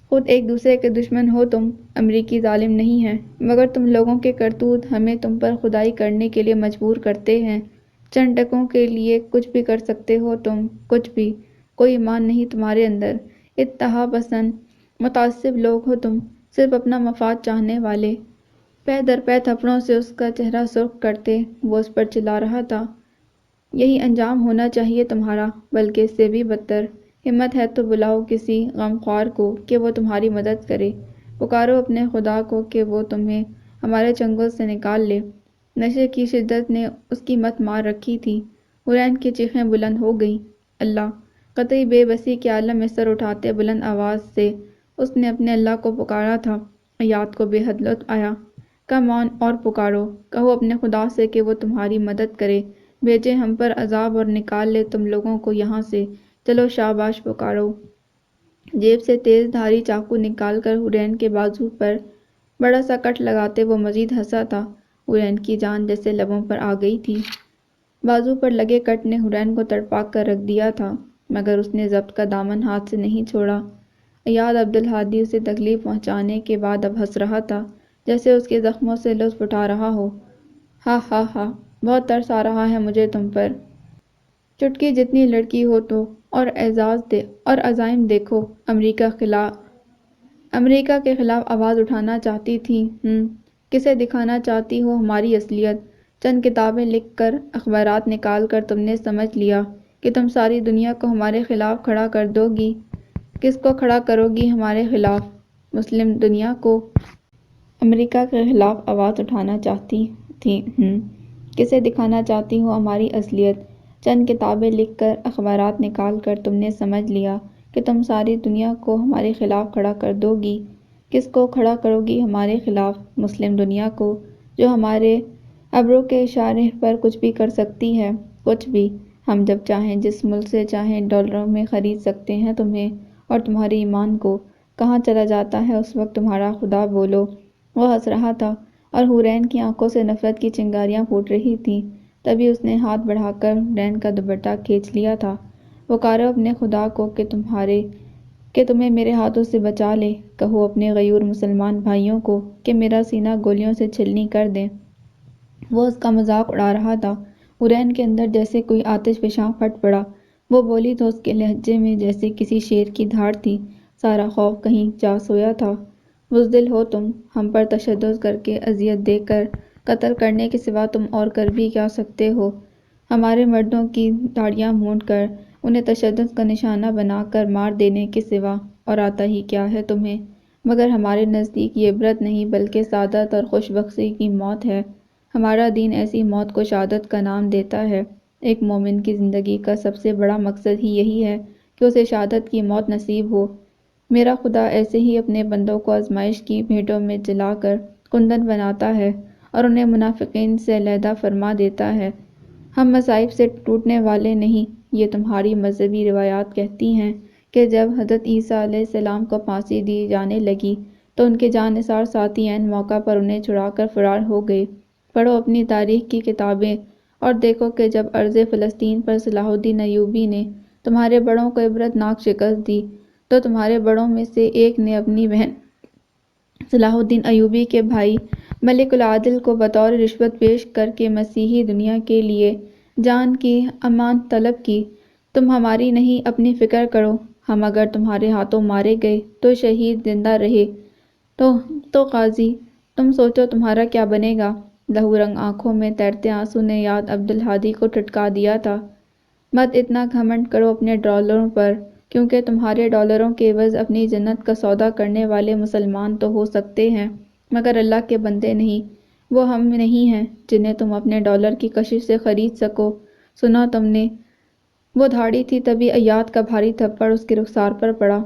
خود ایک دوسرے کے دشمن ہو تم۔ امریکی ظالم نہیں ہیں، مگر تم لوگوں کے کرتوت ہمیں تم پر خدائی کرنے کے لیے مجبور کرتے ہیں۔ چند ٹکوں کے لیے کچھ بھی کر سکتے ہو تم، کچھ بھی۔ کوئی ایمان نہیں تمہارے اندر، اتحاد پسند متعصب لوگ ہو تم، صرف اپنا مفاد چاہنے والے۔ پے در پے تھپڑوں سے اس کا چہرہ سرخ کرتے وہ اس پر چلا رہا تھا، یہی انجام ہونا چاہیے تمہارا، بلکہ اس سے بھی بدتر۔ ہمت ہے تو بلاؤ کسی غمخوار کو کہ وہ تمہاری مدد کرے، پکارو اپنے خدا کو کہ وہ تمہیں ہمارے چنگل سے نکال لے۔ نشے کی شدت نے اس کی مت مار رکھی تھی۔ حورین کی چیخیں بلند ہو گئیں۔ اللہ! قطعی بے بسی کے عالم میں سر اٹھاتے بلند آواز سے اس نے اپنے اللہ کو پکارا تھا۔ ایاد کو بے حد لطف آیا۔ کم آن اور پکارو، کہو اپنے خدا سے کہ وہ تمہاری مدد کرے، بھیجے ہم پر عذاب اور نکال لے تم لوگوں کو یہاں سے، چلو شاباش پکارو۔ جیب سے تیز دھاری چاقو نکال کر حورین کے بازو پر بڑا سا کٹ لگاتے وہ مزید ہنسا تھا۔ حورین کی جان جیسے لبوں پر آ گئی تھی۔ بازو پر لگے کٹ نے حورین کو تڑپا کر رکھ دیا تھا، مگر اس نے ضبط کا دامن ہاتھ سے نہیں چھوڑا۔ ایاد عبدالہادی اسے تکلیف پہنچانے کے بعد اب ہنس رہا تھا، جیسے اس کے زخموں سے لطف اٹھا رہا ہو۔ ہا ہا ہا، بہت ترس آ رہا ہے مجھے تم پر۔ چٹکی جتنی لڑکی ہو تو، اور عزائم دیکھو۔ امریکہ کے خلاف آواز اٹھانا چاہتی تھی؟ کسے دکھانا چاہتی ہو ہماری اصلیت؟ چند کتابیں لکھ کر، اخبارات نکال کر تم نے سمجھ لیا کہ تم ساری دنیا کو ہمارے خلاف کھڑا کر دو گی۔ کس کو کھڑا کرو گی ہمارے خلاف؟ مسلم دنیا کو۔ امریکہ کے خلاف آواز اٹھانا چاہتی تھی؟ کسے دکھانا چاہتی ہو ہماری اصلیت؟ چند کتابیں لکھ کر، اخبارات نکال کر تم نے سمجھ لیا کہ تم ساری دنیا کو ہمارے خلاف کھڑا کر دو گی۔ کس کو کھڑا کرو گی ہمارے خلاف؟ مسلم دنیا کو، جو ہمارے ابرو کے اشارے پر کچھ بھی کر سکتی ہے۔ کچھ بھی۔ ہم جب چاہیں جس ملک سے چاہیں ڈالروں میں خرید سکتے ہیں تمہیں اور تمہارے ایمان کو۔ کہاں چلا جاتا ہے اس وقت تمہارا خدا؟ بولو۔ وہ ہنس رہا تھا اور حورین کی آنکھوں سے نفرت کی چنگاریاں پھوٹ رہی تھیں۔ تبھی اس نے ہاتھ بڑھا کر حورین کا دوپٹہ کھینچ لیا تھا۔ پکارو اپنے خدا کو کہ تمہیں میرے ہاتھوں سے بچا لے۔ کہو اپنے غیور مسلمان بھائیوں کو کہ میرا سینہ گولیوں سے چھلنی کر دیں۔ وہ اس کا مذاق اڑا رہا تھا۔ حورین کے اندر جیسے کوئی آتش فشاں پھٹ پڑا۔ وہ بولی تو اس کے لہجے میں جیسے کسی شیر کی دھاڑ تھی۔ سارا خوف کہیں جا سویا تھا۔ بزدل ہو تم، ہم پر تشدد کر کے، اذیت دے کر، قتل کرنے کے سوا تم اور کر بھی کیا سکتے ہو؟ ہمارے مردوں کی داڑھیاں مونڈ کر، انہیں تشدد کا نشانہ بنا کر مار دینے کے سوا اور آتا ہی کیا ہے تمہیں؟ مگر ہمارے نزدیک یہ عبرت نہیں بلکہ سعادت اور خوش بختی کی موت ہے۔ ہمارا دین ایسی موت کو شہادت کا نام دیتا ہے۔ ایک مومن کی زندگی کا سب سے بڑا مقصد ہی یہی ہے کہ اسے شہادت کی موت نصیب ہو۔ میرا خدا ایسے ہی اپنے بندوں کو آزمائش کی بھیٹوں میں جلا کر کندن بناتا ہے اور انہیں منافقین سے علیحدہ فرما دیتا ہے۔ ہم مصائب سے ٹوٹنے والے نہیں۔ یہ تمہاری مذہبی روایات کہتی ہیں کہ جب حضرت عیسیٰ علیہ السلام کو پھانسی دی جانے لگی تو ان کے جانثار ساتھی عین موقع پر انہیں چھڑا کر فرار ہو گئے۔ پڑھو اپنی تاریخ کی کتابیں اور دیکھو کہ جب ارض فلسطین پر صلاح الدین ایوبی نے تمہارے بڑوں کو عبرت ناک شکست دی تو تمہارے بڑوں میں سے ایک نے اپنی بہن صلاح الدین ایوبی کے بھائی ملک العدل کو بطور رشوت پیش کر کے مسیحی دنیا کے لیے جان کی امان طلب کی۔ تم ہماری نہیں اپنی فکر کرو۔ ہم اگر تمہارے ہاتھوں مارے گئے تو شہید، زندہ رہے تو غازی، تم سوچو تمہارا کیا بنے گا؟ لہو رنگ آنکھوں میں تیرتے آنسو نے ایاد عبدالہادی کو ٹھٹکا دیا تھا۔ مت اتنا گھمنڈ کرو اپنے ڈالروں پر، کیونکہ تمہارے ڈالروں کے عوض اپنی جنت کا سودا کرنے والے مسلمان تو ہو سکتے ہیں مگر اللہ کے بندے نہیں۔ وہ ہم نہیں ہیں جنہیں تم اپنے ڈالر کی کشش سے خرید سکو۔ سنا تم نے؟ وہ دھاڑی تھی تبھی ایاد کا بھاری تھپڑ اس کے رخسار پر پڑا۔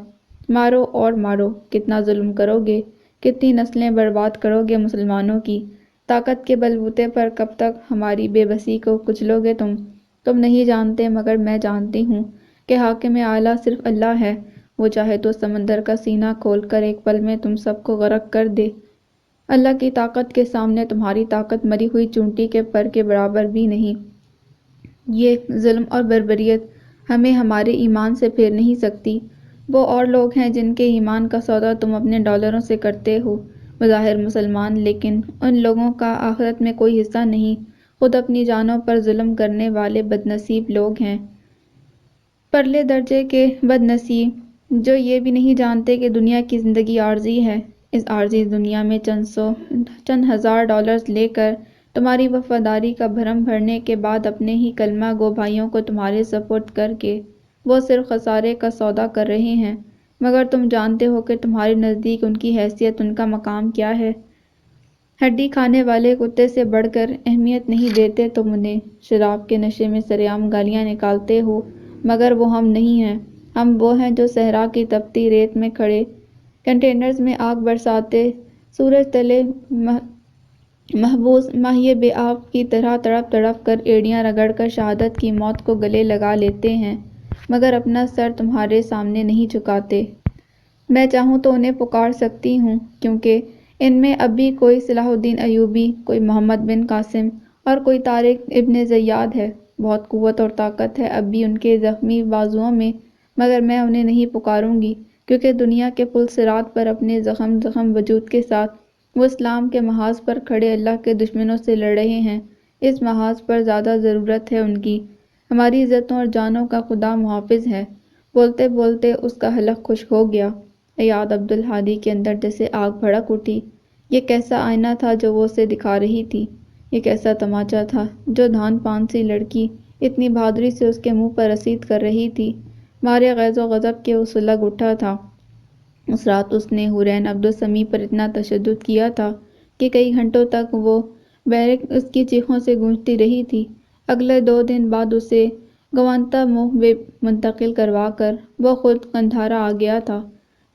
مارو اور مارو، کتنا ظلم کرو گے؟ کتنی نسلیں برباد کرو گے مسلمانوں کی؟ طاقت کے بلبوتے پر کب تک ہماری بے بسی کو کچلو گے تم؟ تم نہیں جانتے مگر میں جانتی ہوں کہ حاکم اعلیٰ صرف اللہ ہے۔ وہ چاہے تو سمندر کا سینہ کھول کر ایک پل میں تم سب کو غرق کر دے۔ اللہ کی طاقت کے سامنے تمہاری طاقت مری ہوئی چونٹی کے پر کے برابر بھی نہیں۔ یہ ظلم اور بربریت ہمیں ہمارے ایمان سے پھیر نہیں سکتی۔ وہ اور لوگ ہیں جن کے ایمان کا سودا تم اپنے ڈالروں سے کرتے ہو، بظاہر مسلمان، لیکن ان لوگوں کا آخرت میں کوئی حصہ نہیں۔ خود اپنی جانوں پر ظلم کرنے والے بدنصیب لوگ ہیں، پرلے درجے کے بدنصیب، جو یہ بھی نہیں جانتے کہ دنیا کی زندگی عارضی ہے۔ اس عارضی دنیا میں چند ہزار ڈالرز لے کر تمہاری وفاداری کا بھرم بھرنے کے بعد اپنے ہی کلمہ گو بھائیوں کو تمہارے سپرد کر کے وہ صرف خسارے کا سودا کر رہے ہیں، مگر تم جانتے ہو کہ تمہارے نزدیک ان کی حیثیت، ان کا مقام کیا ہے۔ ہڈی کھانے والے کتے سے بڑھ کر اہمیت نہیں دیتے تم انہیں۔ شراب کے نشے میں سرعام گالیاں نکالتے ہو، مگر وہ ہم نہیں ہیں۔ ہم وہ ہیں جو صحرا کی تپتی ریت میں کھڑے کنٹینرز میں آگ برساتے، سورج تلے محبوس ماہی بے آب کی طرح تڑپ تڑپ کر ایڑیاں رگڑ کر شہادت کی موت کو گلے لگا لیتے ہیں، مگر اپنا سر تمہارے سامنے نہیں جھکاتے۔ میں چاہوں تو انہیں پکار سکتی ہوں، کیونکہ ان میں اب بھی کوئی صلاح الدین ایوبی، کوئی محمد بن قاسم اور کوئی طارق ابن زیاد ہے۔ بہت قوت اور طاقت ہے اب بھی ان کے زخمی بازوؤں میں، مگر میں انہیں نہیں پکاروں گی، کیونکہ دنیا کے پل صراط پر اپنے زخم وجود کے ساتھ وہ اسلام کے محاذ پر کھڑے اللہ کے دشمنوں سے لڑ رہے ہیں۔ اس محاذ پر زیادہ ضرورت ہے ان کی۔ ہماری عزتوں اور جانوں کا خدا محافظ ہے۔ بولتے بولتے اس کا حلق خشک ہو گیا۔ ایاد عبدالہادی کے اندر جیسے آگ بھڑک اٹھی۔ یہ کیسا آئینہ تھا جو وہ اسے دکھا رہی تھی؟ یہ کیسا تماچا تھا جو دھان پان سی لڑکی اتنی بہادری سے اس کے منہ پر رسید کر رہی تھی؟ مارے غیظ و غضب کے وہ سلگ اٹھا تھا۔ اس رات اس نے حورین عبدالسمیع پر اتنا تشدد کیا تھا کہ کئی گھنٹوں تک وہ بیرک اس کی چیخوں سے گونجتی رہی تھی۔ اگلے 2 دن بعد اسے گوانتانامو بے منتقل کروا کر وہ خود قندھارا آ گیا تھا،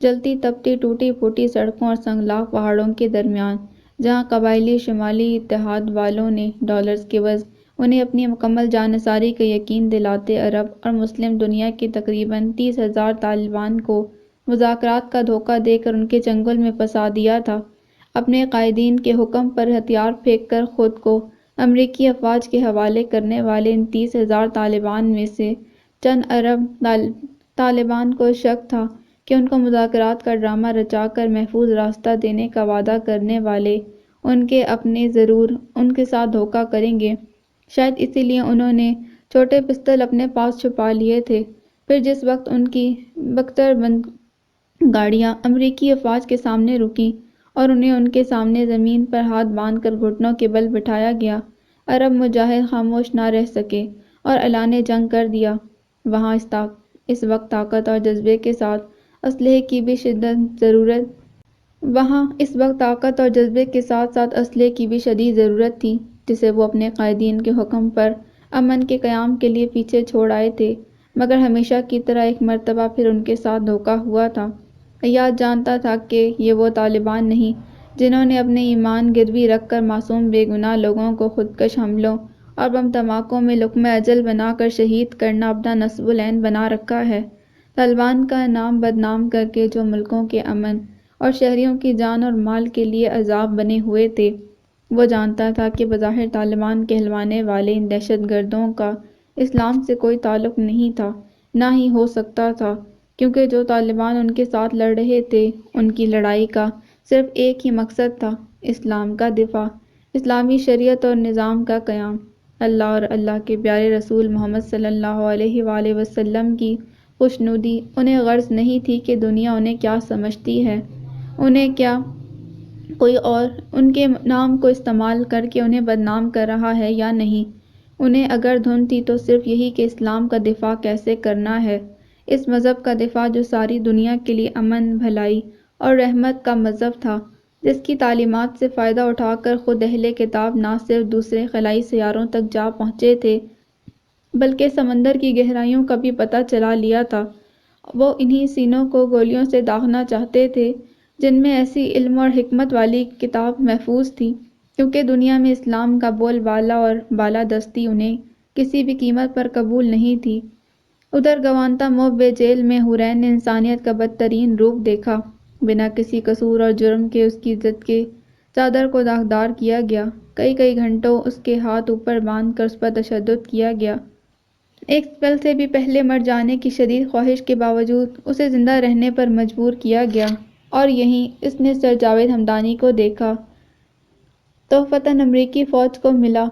جلتی تپتی ٹوٹی پھوٹی سڑکوں اور سنگلاخ پہاڑوں کے درمیان، جہاں قبائلی شمالی اتحاد والوں نے ڈالرز کے عوض انہیں اپنی مکمل جانثاری کا یقین دلاتے عرب اور مسلم دنیا کے تقریباً 30,000 طالبان کو مذاکرات کا دھوکہ دے کر ان کے چنگل میں پھنسا دیا تھا۔ اپنے قائدین کے حکم پر ہتھیار پھینک کر خود کو امریکی افواج کے حوالے کرنے والے ان 30,000 طالبان میں سے چند عرب طالبان کو شک تھا کہ ان کو مذاکرات کا ڈرامہ رچا کر محفوظ راستہ دینے کا وعدہ کرنے والے ان کے اپنے ضرور ان کے ساتھ دھوکہ کریں گے۔ شاید اسی لیے انہوں نے چھوٹے پستول اپنے پاس چھپا لیے تھے۔ پھر جس وقت ان کی بکتر بند گاڑیاں امریکی افواج کے سامنے رکیں اور انہیں ان کے سامنے زمین پر ہاتھ باندھ کر گھٹنوں کے بل بٹھایا گیا، عرب مجاہد خاموش نہ رہ سکے اور اعلان جنگ کر دیا۔ وہاں اس وقت طاقت اور جذبے کے ساتھ اسلحے کی بھی شدید ضرورت تھی، جسے وہ اپنے قائدین کے حکم پر امن کے قیام کے لیے پیچھے چھوڑ آئے تھے۔ مگر ہمیشہ کی طرح ایک مرتبہ پھر ان کے ساتھ دھوکہ ہوا تھا۔ ایاد جانتا تھا کہ یہ وہ طالبان نہیں جنہوں نے اپنے ایمان گروی رکھ کر معصوم بے گناہ لوگوں کو خودکش حملوں اور بم دھماکوں میں لقمہ اجل بنا کر شہید کرنا اپنا نصب العین بنا رکھا ہے۔ طالبان کا نام بدنام کر کے جو ملکوں کے امن اور شہریوں کی جان اور مال کے لیے عذاب بنے ہوئے تھے، وہ جانتا تھا کہ بظاہر طالبان کہلوانے والے ان دہشت گردوں کا اسلام سے کوئی تعلق نہیں تھا، نہ ہی ہو سکتا تھا، کیونکہ جو طالبان ان کے ساتھ لڑ رہے تھے ان کی لڑائی کا صرف ایک ہی مقصد تھا: اسلام کا دفاع، اسلامی شریعت اور نظام کا قیام۔ اللہ اور اللہ کے پیارے رسول محمد صلی اللہ علیہ وآلہ وسلم کی خوشنودی انہیں غرض نہیں تھی کہ دنیا انہیں کیا سمجھتی ہے، انہیں کیا کوئی اور ان کے نام کو استعمال کر کے انہیں بدنام کر رہا ہے یا نہیں۔ انہیں اگر دھن تھی تو صرف یہی کہ اسلام کا دفاع کیسے کرنا ہے، اس مذہب کا دفاع جو ساری دنیا کے لیے امن، بھلائی اور رحمت کا مذہب تھا، جس کی تعلیمات سے فائدہ اٹھا کر خود اہل کتاب نہ صرف دوسرے خلائی سیاروں تک جا پہنچے تھے بلکہ سمندر کی گہرائیوں کا بھی پتہ چلا لیا تھا۔ وہ انہی سینوں کو گولیوں سے داغنا چاہتے تھے جن میں ایسی علم اور حکمت والی کتاب محفوظ تھی، کیونکہ دنیا میں اسلام کا بول بالا اور بالادستی انہیں کسی بھی قیمت پر قبول نہیں تھی۔ ادھر گوانتانامو بے جیل میں حورین نے انسانیت کا بدترین روپ دیکھا۔ بنا کسی قصور اور جرم کے اس کی عزت کے چادر کو داغدار کیا گیا۔ کئی گھنٹوں اس کے ہاتھ اوپر باندھ کر اس پر تشدد کیا گیا۔ ایک پل سے بھی پہلے مر جانے کی شدید خواہش کے باوجود اسے زندہ رہنے پر مجبور کیا گیا، اور یہیں اس نے سر جاوید ہمدانی کو دیکھا۔ تحفتاً امریکی فوج کو ملا،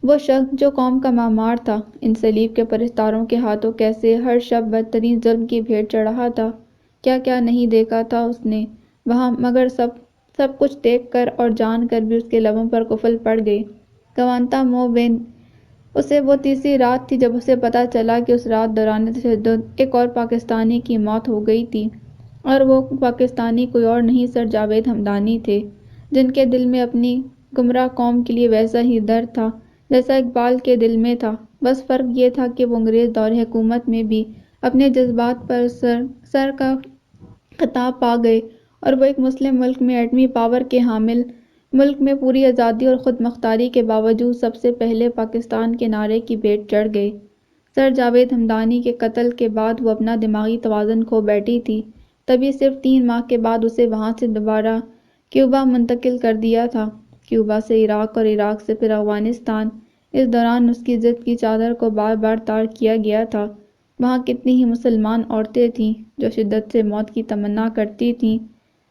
وہ شخص جو قوم کا معمار تھا، ان صلیب کے پرستاروں کے ہاتھوں کیسے ہر شب بدترین ظلم کی بھیٹ چڑھا تھا۔ کیا کیا نہیں دیکھا تھا اس نے وہاں، مگر سب کچھ دیکھ کر اور جان کر بھی اس کے لبوں پر قفل پڑ گئی۔ گوانتانامو بے اسے وہ تیسری رات تھی جب اسے پتہ چلا کہ اس رات دوران تشدد ایک اور پاکستانی کی موت ہو گئی تھی، اور وہ پاکستانی کوئی اور نہیں سر جاوید ہمدانی تھے، جن کے دل میں اپنی گمراہ قوم کے لیے ویسا ہی درد تھا جیسا اقبال کے دل میں تھا۔ بس فرق یہ تھا کہ وہ انگریز دور حکومت میں بھی اپنے جذبات پر سر کا خطاب پا گئے، اور وہ ایک مسلم ملک میں ایٹمی پاور کے حامل ملک میں پوری آزادی اور خود مختاری کے باوجود سب سے پہلے پاکستان کے نعرے کی بھیٹ چڑھ گئے۔ سر جاوید ہمدانی کے قتل کے بعد وہ اپنا دماغی توازن کھو بیٹھی تھی، تبھی صرف 3 ماہ کے بعد اسے وہاں سے دوبارہ کیوبا منتقل کر دیا تھا، کیوبا سے عراق اور عراق سے پھر افغانستان۔ اس دوران اس کی ضد کی چادر کو بار بار تار کیا گیا تھا۔ وہاں کتنی ہی مسلمان عورتیں تھیں جو شدت سے موت کی تمنا کرتی تھیں،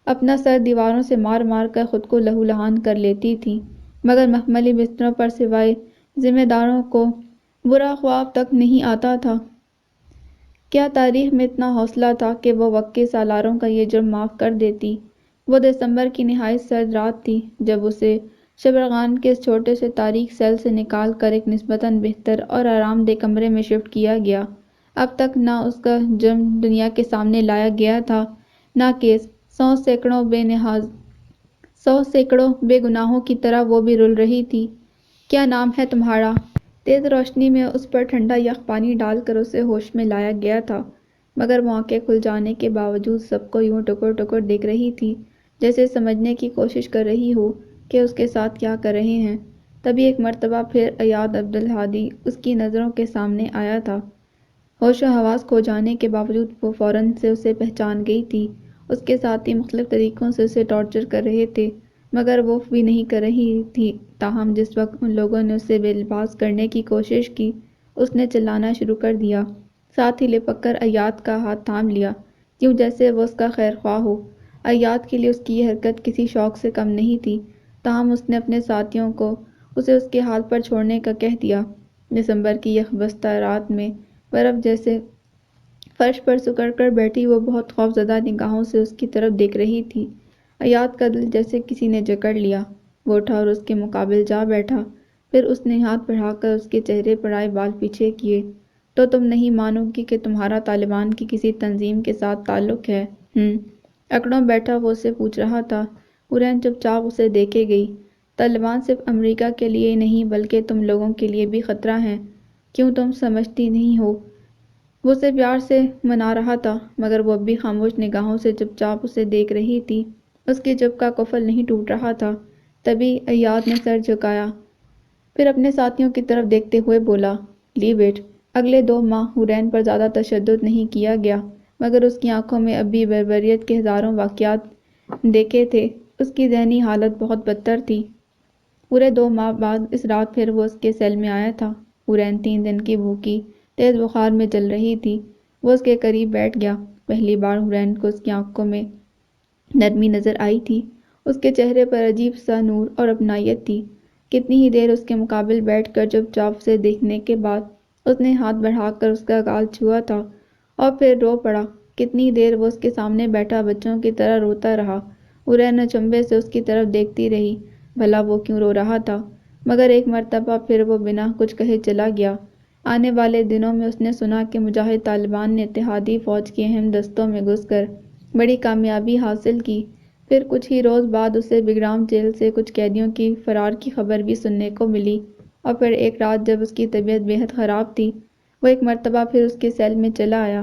اپنا سر دیواروں سے مار مار کر خود کو لہولہان کر لیتی تھیں، مگر مخملی بستروں پر سوائے ذمہ داروں کو برا خواب تک نہیں آتا تھا۔ کیا تاریخ میں اتنا حوصلہ تھا کہ وہ وقت کے سالاروں کا یہ جرم معاف کر دیتی؟ وہ دسمبر کی نہایت سرد رات تھی جب اسے شبرغان کے اس چھوٹے سے تاریک سیل سے نکال کر ایک نسبتاً بہتر اور آرام دہ کمرے میں شفٹ کیا گیا۔ اب تک نہ اس کا جرم دنیا کے سامنے لایا گیا تھا، نہ کیس۔ 100 سینکڑوں بے گناہوں کی طرح وہ بھی رل رہی تھی۔ کیا نام ہے تمہارا؟ تیز روشنی میں اس پر ٹھنڈا یخ پانی ڈال کر اسے ہوش میں لایا گیا تھا، مگر وہ آنکھیں کھل جانے کے باوجود سب کو یوں ٹکر ٹکر دیکھ رہی تھی جیسے سمجھنے کی کوشش کر رہی ہو کہ اس کے ساتھ کیا کر رہے ہیں۔ تبھی ایک مرتبہ پھر ایاد عبدالہادی اس کی نظروں کے سامنے آیا تھا۔ ہوش و حواس کھو جانے کے باوجود وہ فوراً سے اسے پہچان گئی تھی۔ اس کے ساتھی مختلف طریقوں سے اسے ٹارچر کر رہے تھے، مگر وہ بھی نہیں کر رہی تھی۔ تاہم جس وقت ان لوگوں نے اسے بے لباس کرنے کی کوشش کی، اس نے چلانا شروع کر دیا، ساتھ ہی لپک کر ایاد کا ہاتھ تھام لیا، یوں جیسے وہ اس کا خیر خواہ ہو۔ ایاد کے لیے اس کی یہ حرکت کسی شوق سے کم نہیں تھی، تاہم اس نے اپنے ساتھیوں کو اسے اس کے حال پر چھوڑنے کا کہہ دیا۔ دسمبر کی یخ بستہ رات میں برف جیسے فرش پر سکڑ کر بیٹھی وہ بہت خوف زدہ نگاہوں سے اس کی طرف دیکھ رہی تھی۔ ایاد کا دل جیسے کسی نے جکڑ لیا۔ وہ اٹھا اور اس کے مقابل جا بیٹھا، پھر اس نے ہاتھ بڑھا کر اس کے چہرے پر آئے بال پیچھے کیے۔ تو تم نہیں مانو گی کہ تمہارا طالبان کی کسی تنظیم کے ساتھ تعلق ہے؟ اکڑوں بیٹھا وہ اسے پوچھ رہا تھا۔ حورین چپ چاپ اسے دیکھے گئی۔ طالبان صرف امریکہ کے لیے ہی نہیں بلکہ تم لوگوں کے لیے بھی خطرہ ہیں، کیوں تم سمجھتی نہیں ہو؟ وہ اسے پیار سے منا رہا تھا، مگر وہ اب بھی خاموش نگاہوں سے چپ چاپ اسے دیکھ رہی تھی۔ اس کی چپ کا قفل نہیں ٹوٹ رہا تھا۔ تبھی ایاد نے سر جھکایا، پھر اپنے ساتھیوں کی طرف دیکھتے ہوئے بولا، لیو اٹ۔ اگلے 2 ماہ حورین پر زیادہ تشدد نہیں کیا گیا، مگر اس کی آنکھوں میں اب بھی بربریت کے ہزاروں واقعات دیکھے تھے۔ اس کی ذہنی حالت بہت بدتر تھی۔ پورے 2 ماہ بعد اس رات پھر وہ اس کے سیل میں آیا تھا۔ حورین 3 دن کی بھوکی تیز بخار میں جل رہی تھی۔ وہ اس کے قریب بیٹھ گیا۔ پہلی بار حورین کو اس کی آنکھوں میں نرمی نظر آئی تھی۔ اس کے چہرے پر عجیب سا نور اور اپنائیت تھی۔ کتنی ہی دیر اس کے مقابل بیٹھ کر چپ چاپ اسے دیکھنے کے بعد اس نے ہاتھ بڑھا کر اس کا گال چھوا تھا اور پھر رو پڑا۔ کتنی دیر وہ اس کے سامنے بیٹھا بچوں کی طرح روتا رہا۔ حورین اچنبھے سے اس کی طرف دیکھتی رہی، بھلا وہ کیوں رو رہا تھا؟ مگر ایک مرتبہ پھر وہ بنا کچھ کہے چلا گیا۔ آنے والے دنوں میں اس نے سنا کہ مجاہد طالبان نے اتحادی فوج کے اہم دستوں میں گھس کر بڑی کامیابی حاصل کی۔ پھر کچھ ہی روز بعد اسے بگرام جیل سے کچھ قیدیوں کی فرار کی خبر بھی سننے کو ملی، اور پھر ایک رات جب اس کی طبیعت بے حد خراب تھی، وہ ایک مرتبہ پھر اس کے سیل میں چلا آیا۔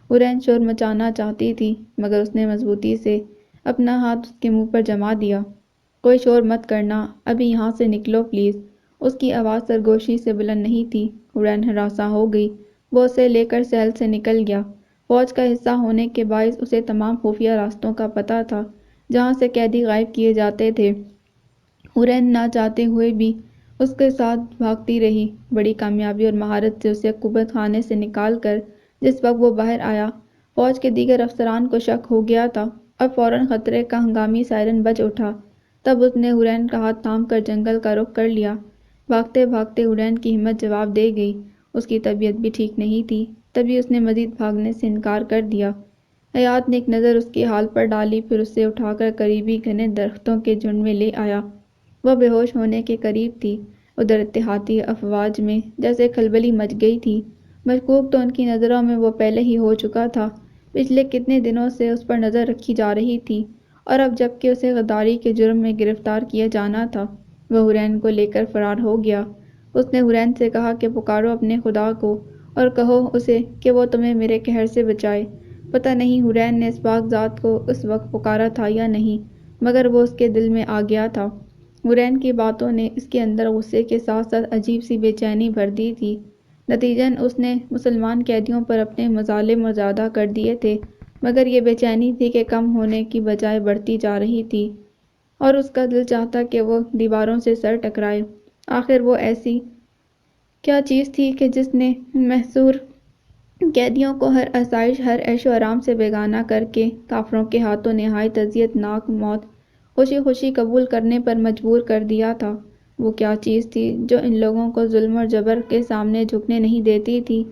حورین شور مچانا چاہتی تھی، مگر اس نے مضبوطی سے اپنا ہاتھ اس کے منہ پر جما دیا۔ کوئی شور مت کرنا، ابھی یہاں سے نکلو پلیز۔ اس کی آواز سرگوشی سے بلند نہیں تھی۔ حورین ہراساں ہو گئی۔ وہ اسے لے کر سیل سے نکل گیا۔ فوج کا حصہ ہونے کے باعث اسے تمام خفیہ راستوں کا پتہ تھا جہاں سے قیدی غائب کیے جاتے تھے۔ حورین نہ چاہتے ہوئے بھی اس کے ساتھ بھاگتی رہی۔ بڑی کامیابی اور مہارت سے اسے عقوبت خانے سے نکال کر جس وقت وہ باہر آیا، فوج کے دیگر افسران کو شک ہو گیا تھا اور فوراً خطرے کا ہنگامی سائرن بج اٹھا۔ تب اس نے حورین کا ہاتھ تھام کر جنگل کا رخ کر لیا۔ بھاگتے بھاگتے حورین کی ہمت جواب دے گئی۔ اس کی طبیعت بھی ٹھیک نہیں تھی، تبھی اس نے مزید بھاگنے سے انکار کر دیا۔ ایاد نے ایک نظر اس کے حال پر ڈالی، پھر اسے اٹھا کر قریبی گھنے درختوں کے جھنڈ میں لے آیا۔ وہ بے ہوش ہونے کے قریب تھی۔ ادھر اتحادی افواج میں جیسے کھلبلی مچ گئی تھی۔ مشکوک تو ان کی نظروں میں وہ پہلے ہی ہو چکا تھا۔ پچھلے کتنے دنوں سے اس پر نظر رکھی جا رہی تھی، اور اب جب کہ اسے غداری کے جرم میں گرفتار کیا جانا تھا، وہ حورین کو لے کر فرار ہو گیا۔ اس نے حورین سے کہا کہ پکارو اپنے خدا کو اور کہو اسے کہ وہ تمہیں میرے قہر سے بچائے۔ پتہ نہیں حورین نے اس پاک ذات کو اس وقت پکارا تھا یا نہیں، مگر وہ اس کے دل میں آ گیا تھا۔ حورین کی باتوں نے اس کے اندر غصے کے ساتھ ساتھ عجیب سی بے چینی بھر دی تھی۔ نتیجتاً اس نے مسلمان قیدیوں پر اپنے مظالم زیادہ کر دیے تھے، مگر یہ بے چینی تھی کہ کم ہونے کی بجائے بڑھتی جا رہی تھی۔ اور اس کا دل چاہتا کہ وہ دیواروں سے سر ٹکرائے۔ آخر وہ ایسی کیا چیز تھی کہ جس نے محصور قیدیوں کو ہر آسائش، ہر عیش و آرام سے بیگانہ کر کے کافروں کے ہاتھوں نہایت اذیت ناک موت خوشی خوشی قبول کرنے پر مجبور کر دیا تھا؟ وہ کیا چیز تھی جو ان لوگوں کو ظلم اور جبر کے سامنے جھکنے نہیں دیتی تھی؟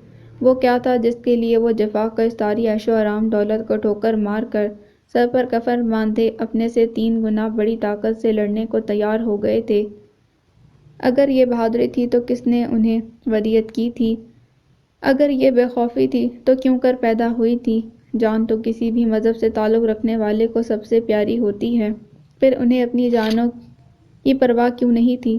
وہ کیا تھا جس کے لیے وہ جفا کش ساری عیش و آرام دولت کو ٹھوکر مار کر سر پر کفن باندھے اپنے سے 3 گنا بڑی طاقت سے لڑنے کو تیار ہو گئے تھے؟ اگر یہ بہادری تھی تو کس نے انہیں ودیعت کی تھی؟ اگر یہ بے خوفی تھی تو کیوں کر پیدا ہوئی تھی؟ جان تو کسی بھی مذہب سے تعلق رکھنے والے کو سب سے پیاری ہوتی ہے، پھر انہیں اپنی جانوں کی پرواہ کیوں نہیں تھی؟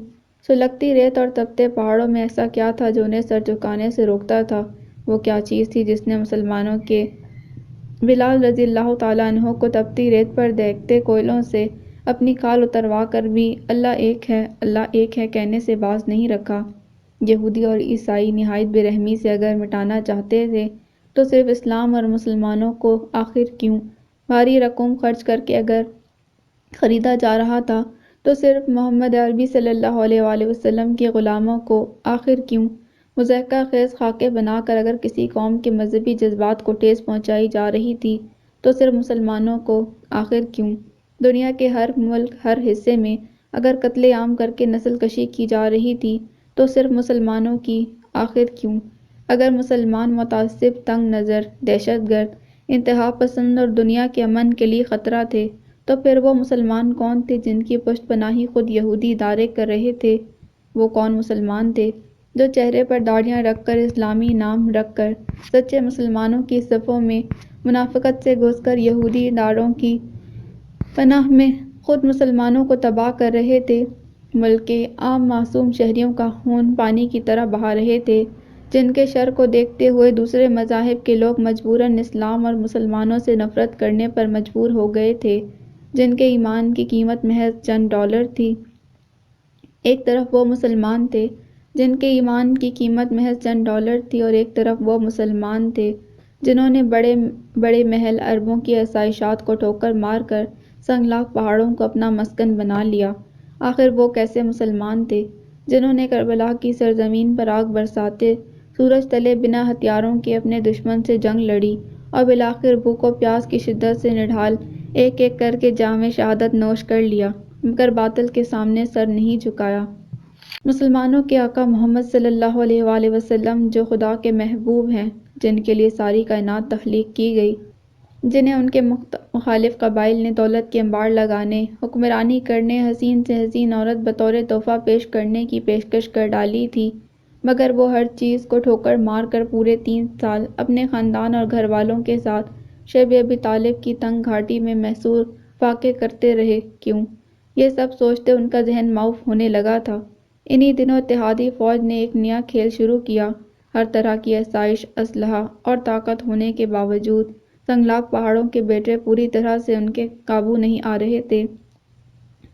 سلگتی ریت اور تپتے پہاڑوں میں ایسا کیا تھا جو انہیں سر جھکانے سے روکتا تھا؟ وہ کیا چیز تھی جس نے مسلمانوں کے بلال رضی اللہ تعالیٰ عنہ کو تپتی ریت پر دہکتے کوئلوں سے اپنی کھال اتروا کر بھی اللہ ایک ہے کہنے سے باز نہیں رکھا؟ یہودی اور عیسائی نہایت بے رحمی سے اگر مٹانا چاہتے تھے تو صرف اسلام اور مسلمانوں کو آخر کیوں؟ بھاری رقم خرچ کر کے اگر خریدا جا رہا تھا تو صرف محمد عربی صلی اللہ علیہ وآلہ وسلم کے غلاموں کو آخر کیوں؟ مضحکہ خیز خاکے بنا کر اگر کسی قوم کے مذہبی جذبات کو ٹھیس پہنچائی جا رہی تھی تو صرف مسلمانوں کو آخر کیوں؟ دنیا کے ہر ملک، ہر حصے میں اگر قتل عام کر کے نسل کشی کی جا رہی تھی تو صرف مسلمانوں کی آخر کیوں؟ اگر مسلمان متعصب، تنگ نظر، دہشت گرد، انتہا پسند اور دنیا کے امن کے لیے خطرہ تھے تو پھر وہ مسلمان کون تھے جن کی پشت پناہی خود یہودی ادارے کر رہے تھے؟ وہ کون مسلمان تھے جو چہرے پر داڑھیاں رکھ کر، اسلامی نام رکھ کر سچے مسلمانوں کی صفوں میں منافقت سے گھس کر یہودی اداروں کی پناہ میں خود مسلمانوں کو تباہ کر رہے تھے؟ ملک کے عام معصوم شہریوں کا خون پانی کی طرح بہا رہے تھے، جن کے شر کو دیکھتے ہوئے دوسرے مذاہب کے لوگ مجبوراً اسلام اور مسلمانوں سے نفرت کرنے پر مجبور ہو گئے تھے، جن کے ایمان کی قیمت محض چند ڈالر تھی۔ ایک طرف وہ مسلمان تھے جن کے ایمان کی قیمت محض چند ڈالر تھی، اور ایک طرف وہ مسلمان تھے جنہوں نے بڑے بڑے محل، اربوں کی آسائشات کو ٹھوکر مار کر سنگلاخ پہاڑوں کو اپنا مسکن بنا لیا۔ آخر وہ کیسے مسلمان تھے جنہوں نے کربلا کی سرزمین پر آگ برساتے سورج تلے بنا ہتھیاروں کے اپنے دشمن سے جنگ لڑی اور بالآخر بھوک و پیاس کی شدت سے نڈھال ایک ایک کر کے جام شہادت نوش کر لیا، مگر باطل کے سامنے سر نہیں جھکایا؟ مسلمانوں کے آقا محمد صلی اللہ علیہ وآلہ وسلم جو خدا کے محبوب ہیں، جن کے لیے ساری کائنات تخلیق کی گئی، جنہیں ان کے مخالف قبائل نے دولت کے انبار لگانے، حکمرانی کرنے، حسین سے حسین عورت بطور تحفہ پیش کرنے کی پیشکش کر ڈالی تھی، مگر وہ ہر چیز کو ٹھوکر مار کر پورے 3 سال اپنے خاندان اور گھر والوں کے ساتھ شیب ابی طالب کی تنگ گھاٹی میں محصور فاقے کرتے رہے؟ کیوں؟ یہ سب سوچتے ان کا ذہن معاف ہونے لگا تھا۔ انہی دنوں اتحادی فوج نے ایک نیا کھیل شروع کیا۔ ہر طرح کی آسائش، اسلحہ اور طاقت ہونے کے باوجود سنگلاخ پہاڑوں کے بیٹے پوری طرح سے ان کے قابو نہیں آ رہے تھے،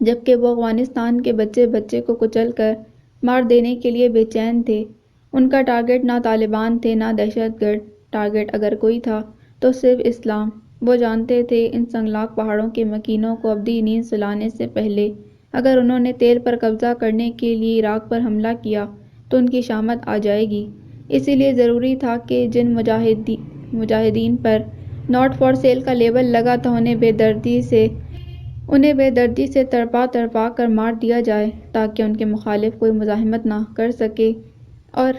جبکہ وہ افغانستان کے بچے بچے کو کچل کر مار دینے کے لیے بے چین تھے۔ ان کا ٹارگٹ نہ طالبان تھے، نہ دہشت گرد، ٹارگٹ اگر کوئی تھا تو صرف اسلام۔ وہ جانتے تھے ان سنگلاخ پہاڑوں کے مکینوں کو ابدی نیند سلانے سے پہلے اگر انہوں نے تیل پر قبضہ کرنے کے لیے عراق پر حملہ کیا تو ان کی شامت آ جائے گی۔ اسی لیے ضروری تھا کہ جن مجاہدین پر ناٹ فار سیل کا لیبل لگا تھا انہیں بے دردی سے تڑپا تڑپا کر مار دیا جائے تاکہ ان کے مخالف کوئی مزاحمت نہ کر سکے، اور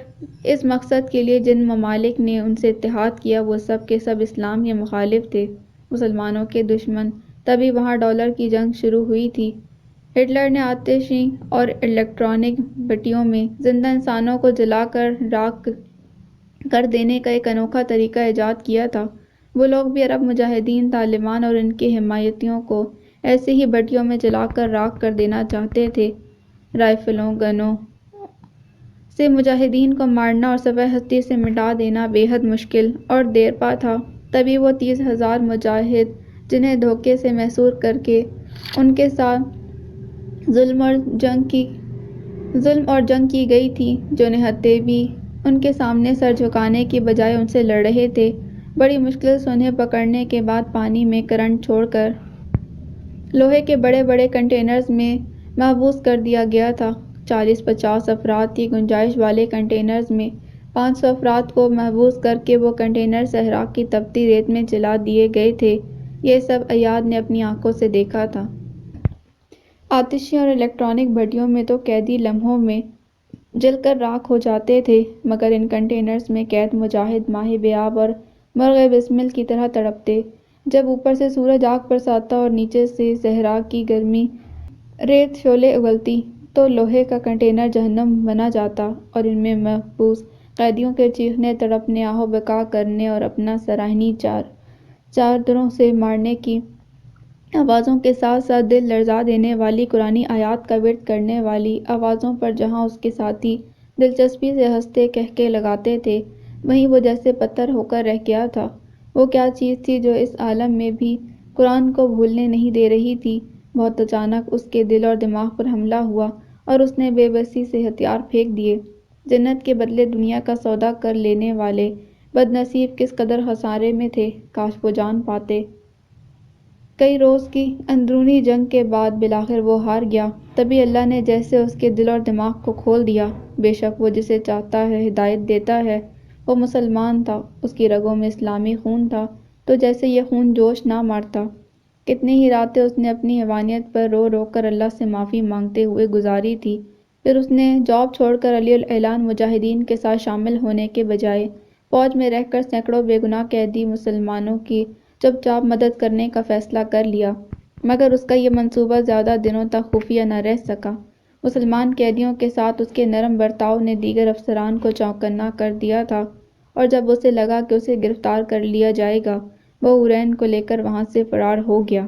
اس مقصد کے لیے جن ممالک نے ان سے اتحاد کیا وہ سب کے سب اسلام کے مخالف تھے، مسلمانوں کے دشمن۔ تبھی وہاں ڈالر کی جنگ شروع ہوئی تھی۔ ہٹلر نے آتشی اور الیکٹرانک بٹیوں میں زندہ انسانوں کو جلا کر راکھ کر دینے کا ایک انوکھا طریقہ ایجاد کیا تھا۔ وہ لوگ بھی عرب مجاہدین، طالبان اور ان کے حمایتیوں کو ایسے ہی بٹیوں میں جلا کر راکھ کر دینا چاہتے تھے۔ رائفلوں، گنوں سے مجاہدین کو مارنا اور صفحہ ہستی سے مٹا دینا بے حد مشکل اور دیرپا تھا۔ تبھی وہ 30,000 مجاہد جنہیں دھوکے سے محصور کر کے ان کے ساتھ ظلم اور جنگ کی گئی تھی، جو نہتے بھی ان کے سامنے سر جھکانے کی بجائے ان سے لڑ رہے تھے، بڑی مشکل سے انہیں پکڑنے کے بعد پانی میں کرنٹ چھوڑ کر لوہے کے بڑے بڑے کنٹینرز میں محبوس کر دیا گیا تھا۔ 40-50 افراد کی گنجائش والے کنٹینرز میں 500 افراد کو محبوس کرکے وہ کنٹینر صحرا کی تپتی ریت میں جلا دیے گئے تھے۔ یہ سب ایاد نے اپنی آنکھوں سے دیکھا تھا۔ آتشی اور الیکٹرانک بھٹیوں میں تو قیدی لمحوں میں جل کر راکھ ہو جاتے تھے، مگر ان کنٹینرز میں قید مجاہد ماہی بیاب اور مرغ بسمل کی طرح تڑپتے۔ جب اوپر سے سورج آگ برساتا اور نیچے سے صحرا کی گرمی ریت شعلے اگلتی تو لوہے کا کنٹینر جہنم بنا جاتا اور ان میں محبوس قیدیوں کے چیخنے، تڑپنے، آہ و بکا کرنے اور اپنا سراہنی چادروں سے مارنے کی آوازوں کے ساتھ ساتھ دل لرزا دینے والی قرآنی آیات کا ورد کرنے والی آوازوں پر جہاں اس کے ساتھی دلچسپی سے ہنستے، کہکے لگاتے تھے، وہیں وہ جیسے پتھر ہو کر رہ گیا تھا۔ وہ کیا چیز تھی جو اس عالم میں بھی قرآن کو بھولنے نہیں دے رہی تھی؟ بہت اچانک اس کے دل اور دماغ پر حملہ ہوا اور اس نے بے بسی سے ہتھیار پھینک دیے۔ جنت کے بدلے دنیا کا سودا کر لینے والے بد نصیب کس قدر خسارے میں تھے، کاش وہ جان پاتے۔ کئی روز کی اندرونی جنگ کے بعد بالآخر وہ ہار گیا۔ تبھی اللہ نے جیسے اس کے دل اور دماغ کو کھول دیا۔ بے شک وہ جسے چاہتا ہے ہدایت دیتا ہے۔ وہ مسلمان تھا، اس کی رگوں میں اسلامی خون تھا، تو جیسے یہ خون جوش نہ مارتا۔ کتنی ہی راتیں اس نے اپنی حیوانیت پر رو رو کر اللہ سے معافی مانگتے ہوئے گزاری تھی۔ پھر اس نے جاب چھوڑ کر علی الاعلان مجاہدین کے ساتھ شامل ہونے کے بجائے فوج میں رہ کر سینکڑوں بے گناہ قیدی مسلمانوں کی چپ چاپ مدد کرنے کا فیصلہ کر لیا، مگر اس کا یہ منصوبہ زیادہ دنوں تک خفیہ نہ رہ سکا۔ مسلمان قیدیوں کے ساتھ اس کے نرم برتاؤ نے دیگر افسران کو چوکنا کر دیا تھا، اور جب اسے لگا کہ اسے گرفتار کر لیا جائے گا، وہ حورین کو لے کر وہاں سے فرار ہو گیا۔